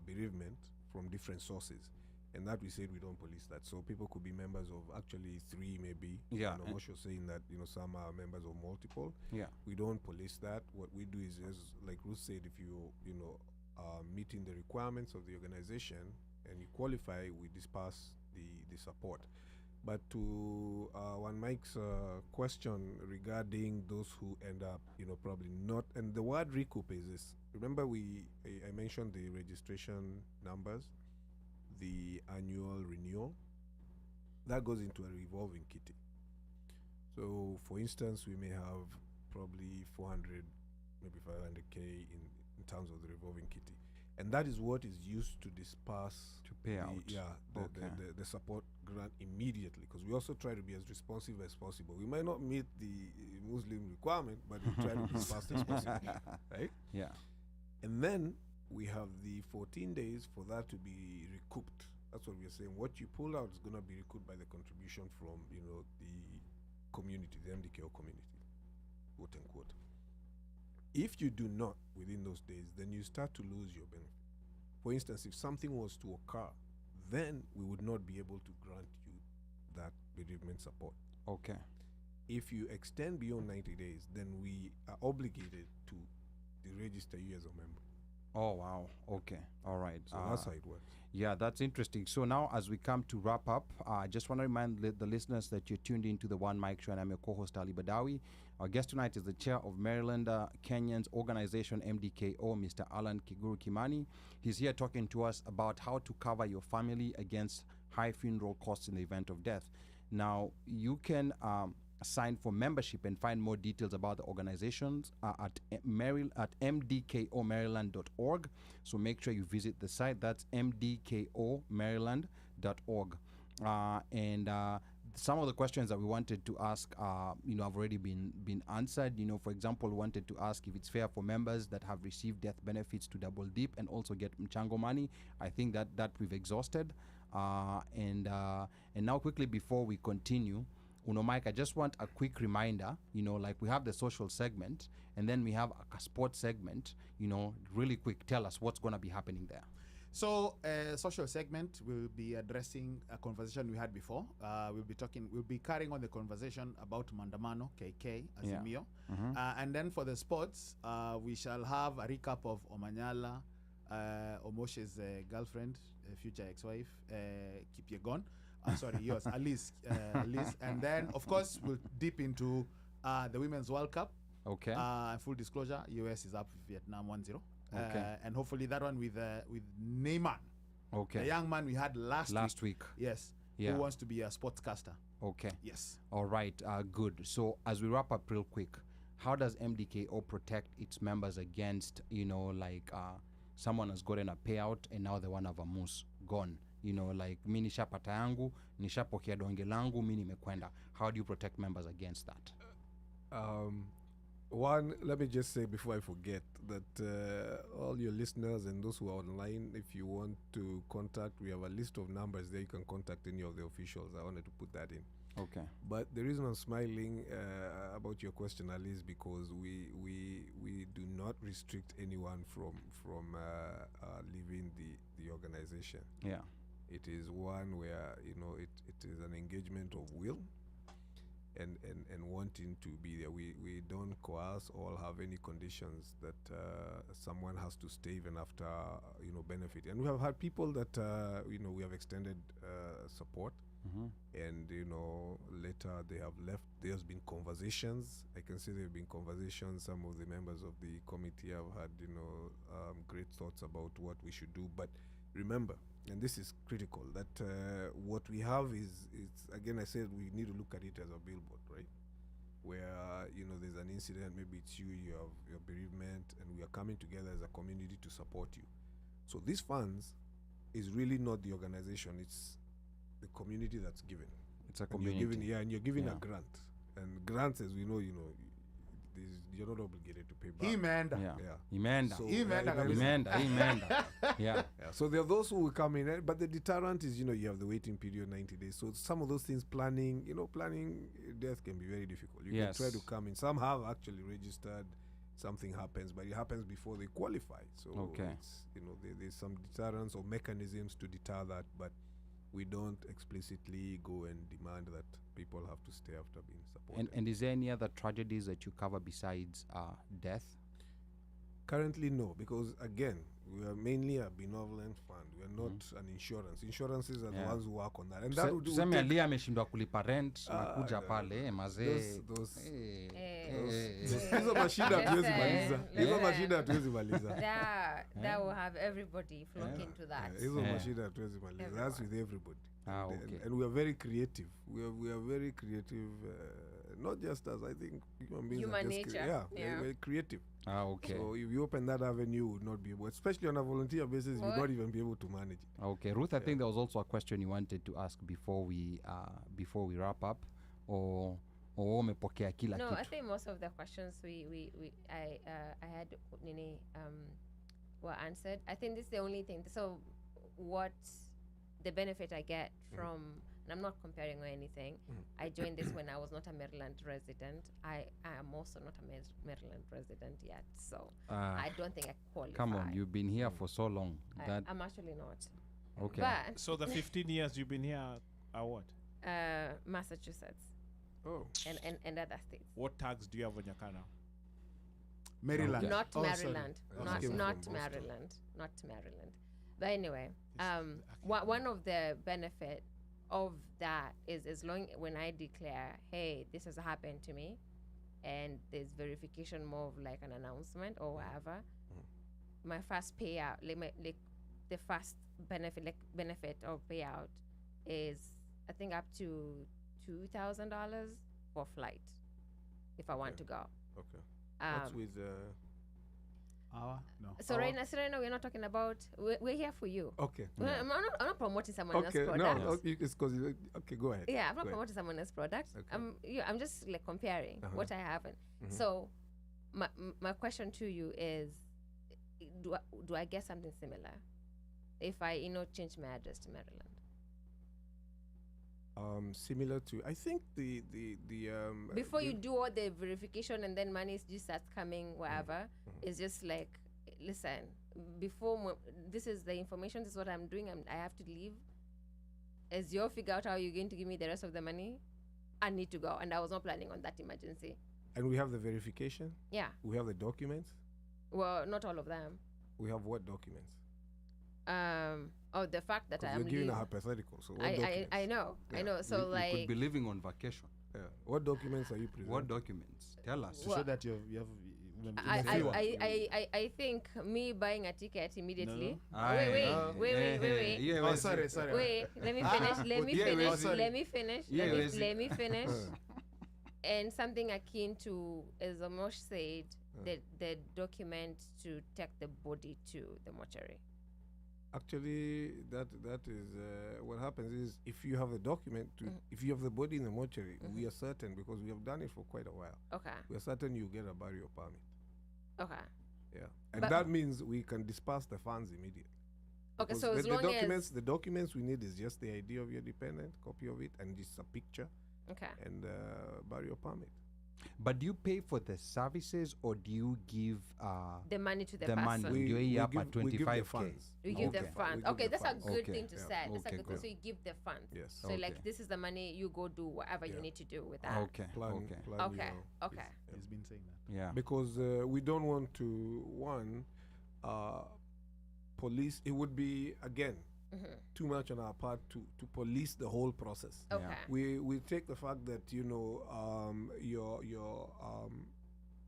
bereavement from different sources, and that we said we don't police that. So people could be members of actually 3, maybe. Yeah, And I'm also saying that some are members of multiple. Yeah. We don't police that. What we do is, as like Ruth said, if you meeting the requirements of the organization and you qualify, we disperse the support. But to one Mike's question regarding those who end up, probably not, and the word recoup is this. Remember, I mentioned the registration numbers, the annual renewal. That goes into a revolving kitty. So, for instance, we may have probably 400, maybe 500K in terms of the revolving kitty. And that is what is used to disperse To pay out. the support grant immediately, because we also try to be as responsive as possible. We might not meet the Muslim requirement, but we try to be as fast as possible, right? Yeah. And then we have the 14 days for that to be recouped. That's what we are saying. What you pull out is going to be recouped by the contribution from, the community, the MDKO community, quote unquote. If you do not within those days, then you start to lose your benefit. For instance, if something was to occur, then we would not be able to grant you that bereavement support. Okay. If you extend beyond 90 days, then we are obligated to register you as a member. Oh, wow. Okay. All right. So that's how it works. Yeah, that's interesting. So now, as we come to wrap up, I just want to remind the listeners that you're tuned into the One Mic Show, and I'm your co-host, Ali Badawi. Our guest tonight is the chair of Maryland Kenyans organization MDKO, Mr. ALLAN KIGURU KIMANI. He's here talking to us about how to cover your family against high funeral costs in the event of death. Now, you can sign for membership and find more details about the organizations at mdkomaryland.org. So make sure you visit the site. That's mdkomaryland.org. And some of the questions that we wanted to ask, have already been answered. For example, we wanted to ask if it's fair for members that have received death benefits to double dip and also get mchango money. I think that we've exhausted. And now quickly before we continue, Mike, I just want a quick reminder, like we have the social segment and then we have a sports segment, really quick, tell us what's going to be happening there. So, social segment will be addressing a conversation we had before. We'll be carrying on the conversation about Mandamano, KK, Azimio. And then for the sports, we shall have a recap of Omanyala, Omoshe's girlfriend, future ex-wife, Kipyegon. Sorry, yours, Alice. And then, of course, we'll dip into the Women's World Cup. Okay. Full disclosure, US is up Vietnam 1-0. Okay. And hopefully that one with Neyman. Okay. The young man we had last week. Yes. Yeah. Who wants to be a sportscaster. Okay. Yes. All right. Good. So as we wrap up real quick, how does MDKO protect its members against, someone has gotten a payout and now they want to have a moose gone? Like mi nishapata yangu, nishapokea donge langu, mi nimekwenda. How do you protect members against that? One, let me just say before I forget that all your listeners and those who are online, if you want to contact, we have a list of numbers there. You can contact any of the officials. I wanted to put that in. Okay. But the reason I'm smiling about your question, Ali, is because we do not restrict anyone from leaving the organization. Yeah. It is one where it is an engagement of will. And wanting to be there. We don't coerce or have any conditions that someone has to stay even after benefit. And we have had people that we have extended support, and later they have left. There's been conversations. I can say there have been conversations. Some of the members of the committee have had great thoughts about what we should do. But remember, and this is critical, that what we have is again, I said we need to look at it as a billboard, right? Where there's an incident, maybe it's you have your bereavement, and we are coming together as a community to support you. So these funds is really not the organization; it's the community that's given. It's a And community. you're giving a grant, and grants, as we know, you're not obligated to pay back. Imenda. Yeah. Imenda. So, Imenda. Yeah. Yeah. So there are those who will come in, but the deterrent is, you have the waiting period 90 days. So some of those things, planning death can be very difficult. You Yes. can try to come in. Some have actually registered, something happens, but it happens before they qualify. So Okay. it's, there's some deterrents or mechanisms to deter that, but we don't explicitly go and demand that people have to stay after being supported. And is there any other tragedies that you cover besides death? Currently, no, because again, we are mainly a benevolent fund. We are not an insurance. Insurances are the Yeah. ones who work on that. And that would Tuseme take- alia ameshindwa kulipa rent, nakuja pale mazee. those- Eh. hizo mashida hatuwezi maliza. Hizo Yeah. mashida hatuwezi maliza. That will have everybody flock into that. Hizo Yeah. mashida hatuwezi maliza. That's with everybody. Ah, And- okay. and we are very creative. We are very creative, not just as I think human beings Human are just nature. Yeah. we're creative. Okay. So if you open that avenue, you would not be able, especially on a volunteer basis, you would not even be able to manage it. Okay, Ruth, I think there was also a question you wanted to ask before we wrap up, or umepokea kila No, kitu. I think most of the questions I had were answered. I think this is the only thing. So, what the benefit I get from, and I'm not comparing or anything. I joined this when I was not a Maryland resident. I am also not a Maryland resident yet, so I don't think I qualify. Come on, you've been here for so long. I'm actually not. Okay. But So the 15 years you've been here are what? Massachusetts Oh. and other states. What tags do you have on your car now? Maryland. Okay. Not Oh, sorry. Maryland. I Not came from not Boston. Maryland. Not Maryland. But anyway, one of the benefit of that is as long when I declare, hey, this has happened to me, and there's verification, more of like an announcement or whatever. My first payout, like the first benefit of payout is I think up to $2,000 for flight if I want to go. Okay. What's with Hour? No. So right now we're not talking about. We're here for you. okay. I'm not promoting someone else's Okay. product. No, it's because okay. Go ahead. Yeah, I'm not Go ahead. promoting someone else's product. Okay. I'm just like comparing what I haven't. So, my question to you is, do I get something similar if I change my address to Maryland? Similar to, I think the Before the- you do all the verification and then money just starts coming wherever, it's just like, listen, this is the information, this is what I'm doing, I have to leave. As you figure out how you're going to give me the rest of the money, I need to go. And I was not planning on that emergency. and we have the verification. Yeah. We have the documents. Well, not all of them. We have what documents? The fact that I 'Cause am we're giving a leaving. hypothetical. So what I documents? know. Yeah. I know. So You like, could be living on vacation. Yeah. What documents are you presenting? What documents? Tell us. To Well, show that you have I think me buying a ticket immediately. Aye. Wait. Yeah, Oh, sorry. Wait, let me finish. Let me Yeah, finish. sorry. Let me finish. Yeah, Let me finish. And something akin to, as Amosh said, the document to take the body to the mortuary. Actually, that is what happens is if you have a document, if you have the body in the mortuary, we are certain, because we have done it for quite a while. Okay. We are certain you get a burial permit. Okay. Yeah, and But- that means we can disperse the funds immediately. Okay. Because So as long the documents we need is just the ID of your dependent, copy of it, and just a picture okay. and burial permit. But do you pay for the services or do you give The money to the the person. money? You we up give- at we give the 25K. funds. You give the Okay. funds. We give Okay, the that's funds. a good Okay. thing to Yeah. say. That's a Okay, good thing. good. So you give the funds. Yes. So like, Okay. this is the money, you go do whatever you Yeah. need to do with that. Okay. Plan Okay. Okay. your- Okay. He's been saying that. Yeah. Because we don't want to police. It would be again too much on our part to police the whole process. Okay. We take the fact that you're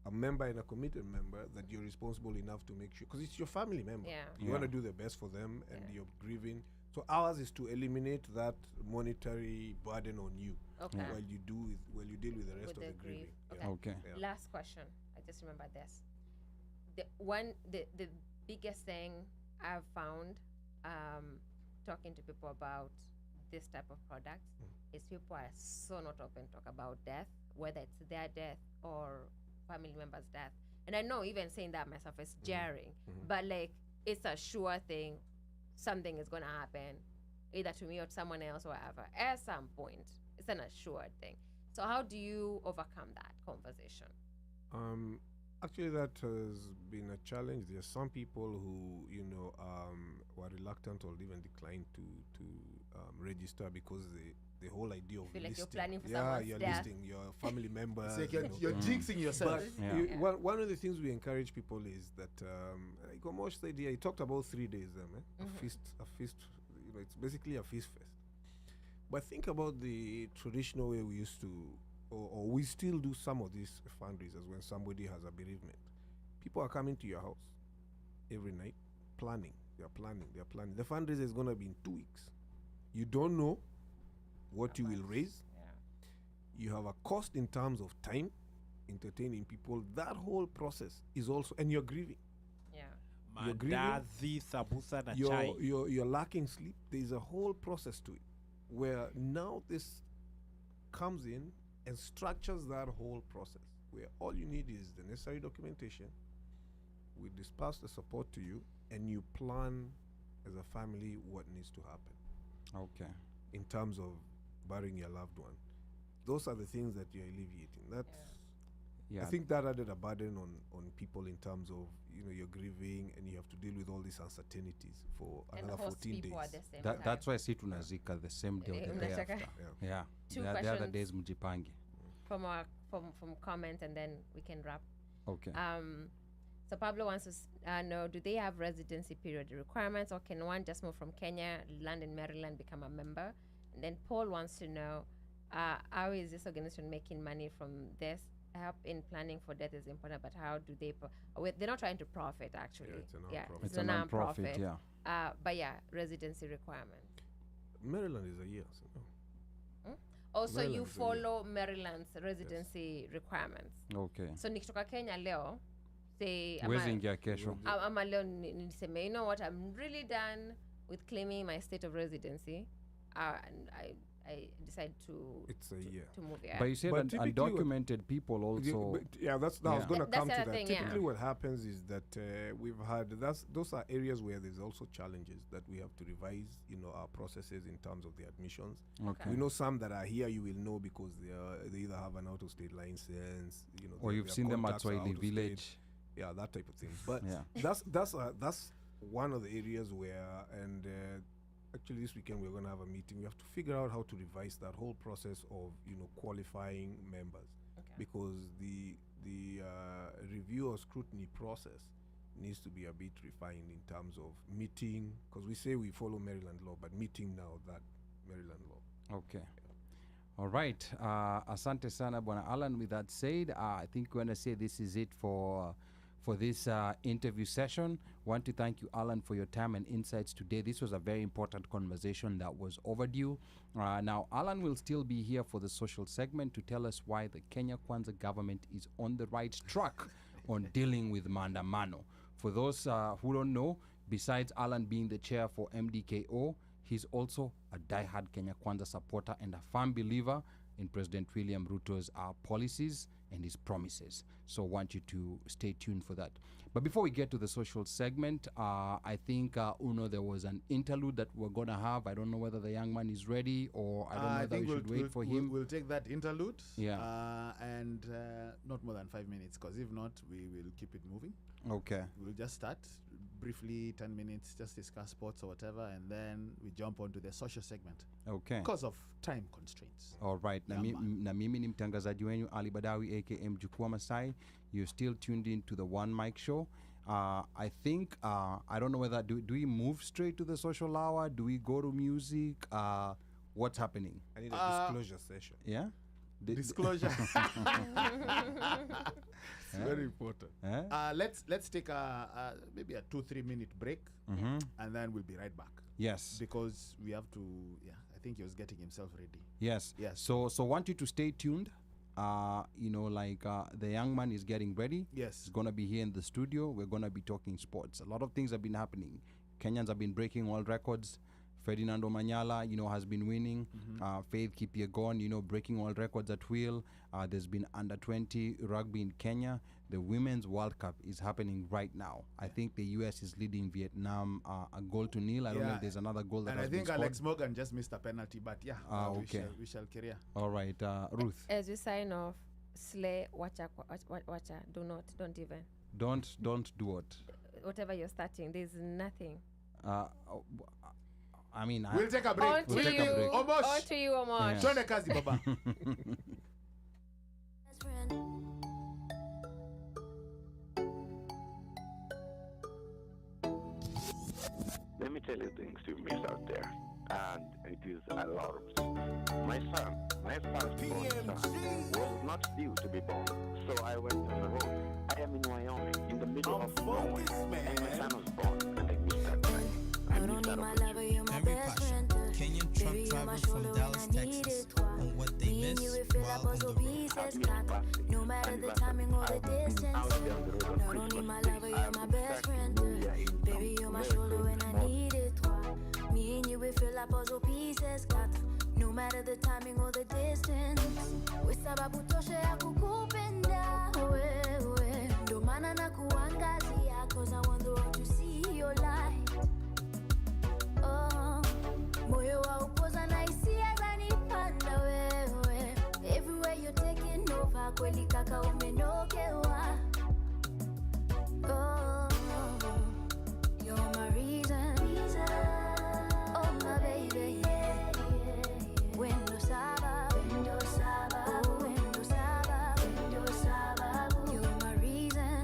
a member and a committed member, that you're responsible enough to make sure, because it's your family member. Yeah. You want to do the best for them, and Yeah. you're grieving. So ours is to eliminate that monetary burden on you Okay. while you deal with the rest With of the the grief. grieving. Okay. Okay. Yeah. Last question. I just remember this. The biggest thing I've found talking to people about this type of product is people are so not open to talk about death, whether it's their death or family member's death. And I know even saying that myself is jarring, but like, it's a sure thing. Something is going to happen either to me or to someone else or whatever at some point. It's an assured thing. So how do you overcome that conversation? Actually, that has been a challenge. There are some people who, were reluctant or even declined to register because the whole idea of Feel like you're listing, planning for someone's you're death. listing your family members. It's like you you're know. jinxing yourself. But Yeah. one of the things we encourage people is that, like Omosh said here, he talked about 3 days, a feast. It's basically a feast fest. But think about the traditional way we used to, or we still do some of these fundraisers when somebody has a bereavement. People are coming to your house every night, planning. They're planning. The fundraiser is going to be in 2 weeks. You don't know what you will raise. You have a cost in terms of time, entertaining people. That whole process is also, and you're grieving. Yeah. You're grieving. Mandazi, sabusa na chai. You're lacking sleep. There's a whole process to it, where now this comes in and structures that whole process, where all you need is the necessary documentation. We disperse the support to you, and you plan as a family what needs to happen Okay. in terms of burying your loved one. Those are the things that you're alleviating. That's Yeah. I think that added a burden on people in terms of, you're grieving and you have to deal with all these uncertainties for And another host 14 people at days. the same time. That's why si tunazika the same day or the day Mnataka- after. Yeah. Two The other questions. days mjipange. from comment, and then we can wrap. Okay. So Pablo wants to know, do they have residency period requirements, or can one just move from Kenya, land in Maryland, become a member? And then Paul wants to know, how is this organization making money from this? Help in planning for death is important, but how do they? They're not trying to profit, actually. it's a Yeah, non-profit. It's a non-profit, yeah. But yeah, residency requirement. Maryland is a year. So no. Also, you Maryland's a year. follow Maryland's residency requirements. Okay. So nikitoka Kenya leo, say Huwezi ingia kesho. ama leo niseme, you know what, I'm really done with claiming my state of residency, and I decided It's a year. to move here. But you said But typically undocumented people also. Yeah, that's I was Yeah. going to That's come the to other that. thing, yeah. Typically, what happens is that we've had those are areas where there's also challenges that we have to revise, our processes in terms of the admissions. Okay. We know some that are here. You will know because they either have an out-of-state license, Or you've their seen them at contacts are Swahili out of state. Village. Yeah, that type of thing. But Yeah. that's one of the areas where, and actually this weekend we're going to have a meeting. We have to figure out how to revise that whole process of qualifying members, because the review or scrutiny process needs to be a bit refined in terms of meeting, because we say we follow Maryland law, but meeting now that Maryland law. Okay. All right. Asante sana, Bwana Allan. With that said, I think we're going to say this is it for this interview session. Want to thank you, Allan, for your time and insights today. This was a very important conversation that was overdue. Now, Allan will still be here for the social segment to tell us why the Kenya Kwanza government is on the right track on dealing with maandamano. For those who don't know, besides Allan being the chair for MDKO, he's also a diehard Kenya Kwanza supporter and a firm believer in President William Ruto's policies and his promises. So want you to stay tuned for that. But before we get to the social segment, I think, Uno, there was an interlude that we're going to have. I don't know whether the young man is ready, or I don't know whether we should wait for him. We'll take that interlude. Yeah. And not more than 5 minutes, because if not, we will keep it moving. Okay. We'll just start briefly, 10 minutes, just discuss sports or whatever, and then we jump onto the social segment. Okay. Because of time constraints. All right. Yeah, Na mimi ni mtangazaji wenu Ali Badawi aka Mjukuu wa Masai. You're still tuned in to the One Mic Show. I think, I don't know whether, do we move straight to the social hour? Do we go to music? What's happening? I need a disclosure session. Yeah? Disclosure. Yeah. Very important. Eh? Let's take maybe a 2-3 minute break, and then we'll be right back. Yes. Because we have to. Yeah, I think he was getting himself ready. Yes. Yes. So want you to stay tuned. The young man is getting ready. Yes. He's gonna be here in the studio. We're gonna be talking sports. A lot of things have been happening. Kenyans have been breaking all records. Ferdinando Manyala, has been winning. Faith Kipyegon, breaking all records at will. There's been under 20 rugby in Kenya. The Women's World Cup is happening right now. I think the U.S. is leading Vietnam a goal to nil. I don't know if there's another goal that and has I think been Alex scored. Morgan just missed a penalty, but yeah, okay. we shall carry on. All right, Ruth. As we sign off, slay, watcha, don't even. Don't do what? Whatever you're starting, there's nothing. I mean, We'll take a break. On We'll to take a you. break. Omosh. On to you, Omosh. Twende kazi, baba. Let me tell you things you miss out there, and it is a lot of my first born son, was not due to be born, so I went on the road. I am in Wyoming, in the middle of nowhere, and my son was born, and I missed that time. I missed that opportunity. Henry Pasha, Kenyan truck driver from Dallas, Texas, on what they miss while on the road. No matter the timing or the distance, not only my lover, you're my best friend. Baby, you're my shoulder when I need it. Me and you, we feel like puzzle pieces. No matter the timing or the distance, we sababu tosha ya kukupenda wewe, ndo maana na kuangazia, 'cause I want the world to see your light. Oh, moyo wa upoza na hisia zanipanda wewe, everywhere you're taking over, kweli kaka umenogewa. Oh, you're my reason. Oh my baby, Window Saba, oh Window Saba, you're my reason.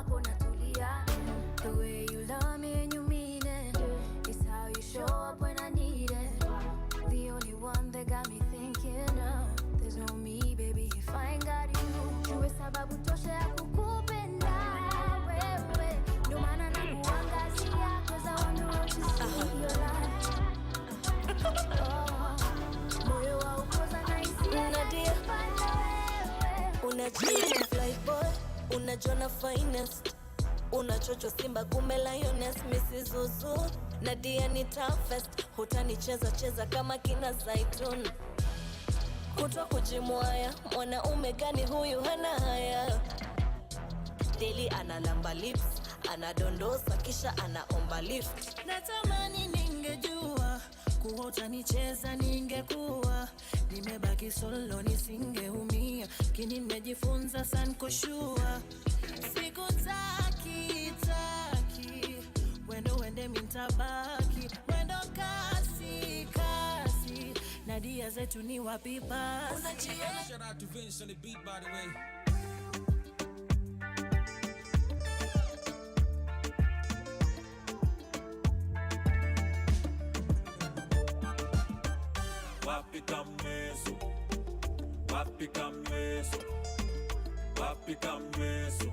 wako natulia. The way you love me and you mean it, it's how you show up when I need it. The only one that got me thinking, there's no me, baby, if I ain't got you. Uwe sababu tosha ya kukupenda wewe. Ndio maana nakuangazia, 'cause I wonder what you see your life. Moyo wa ukoza na hisia Nadia. kupanda wewe. Unajua fly boy, unajona finest. Unachocho Simba kumbe Lioness, Mrs. Zuzu. Nadia ni toughest, hutanicheza cheza kama kina Zaitun. Kutwa kujimwaya, mwanaume gani huyu hana haya. Daily analamba lips, anadondosa kisha anaomba lift. Natamani ningejua kuota nicheza ningekuwa, nimebaki solo nisingeumia, kini nimejifunza sana kushua. Sikutaki taki, wende mintabaki, wendo kasi kasi, Nadia zetu ni wapi basi. Shout out to Vince on the beat, by the way. Wapi kamweso, wapi kamweso, wapi kamweso,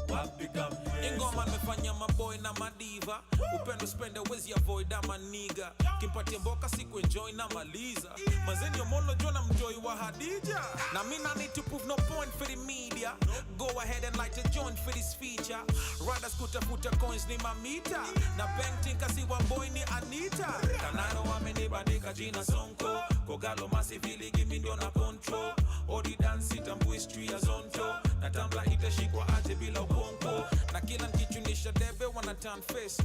wapi kamweso. Ingoma nimefanya maboy na madiva, upendo spende wezi avoid ama niga. Kimpatie mboka siku enjoy na maliza. Mazeni omolo jona mjoy wa Hadija. Na mina need to prove no point for the media. Go ahead and light a joint for this feature. Riders kutafuta coins ni mamita. Na bank tinka si wa boy ni Anita. Kanaro wamenibandika jina Sonko. Kogalo masivili gimi ndio na control. Odi dance itambu history ya zonto. Na tambla itashikwa aje bila uponko. Na kila nkichunisha debe wana turn face.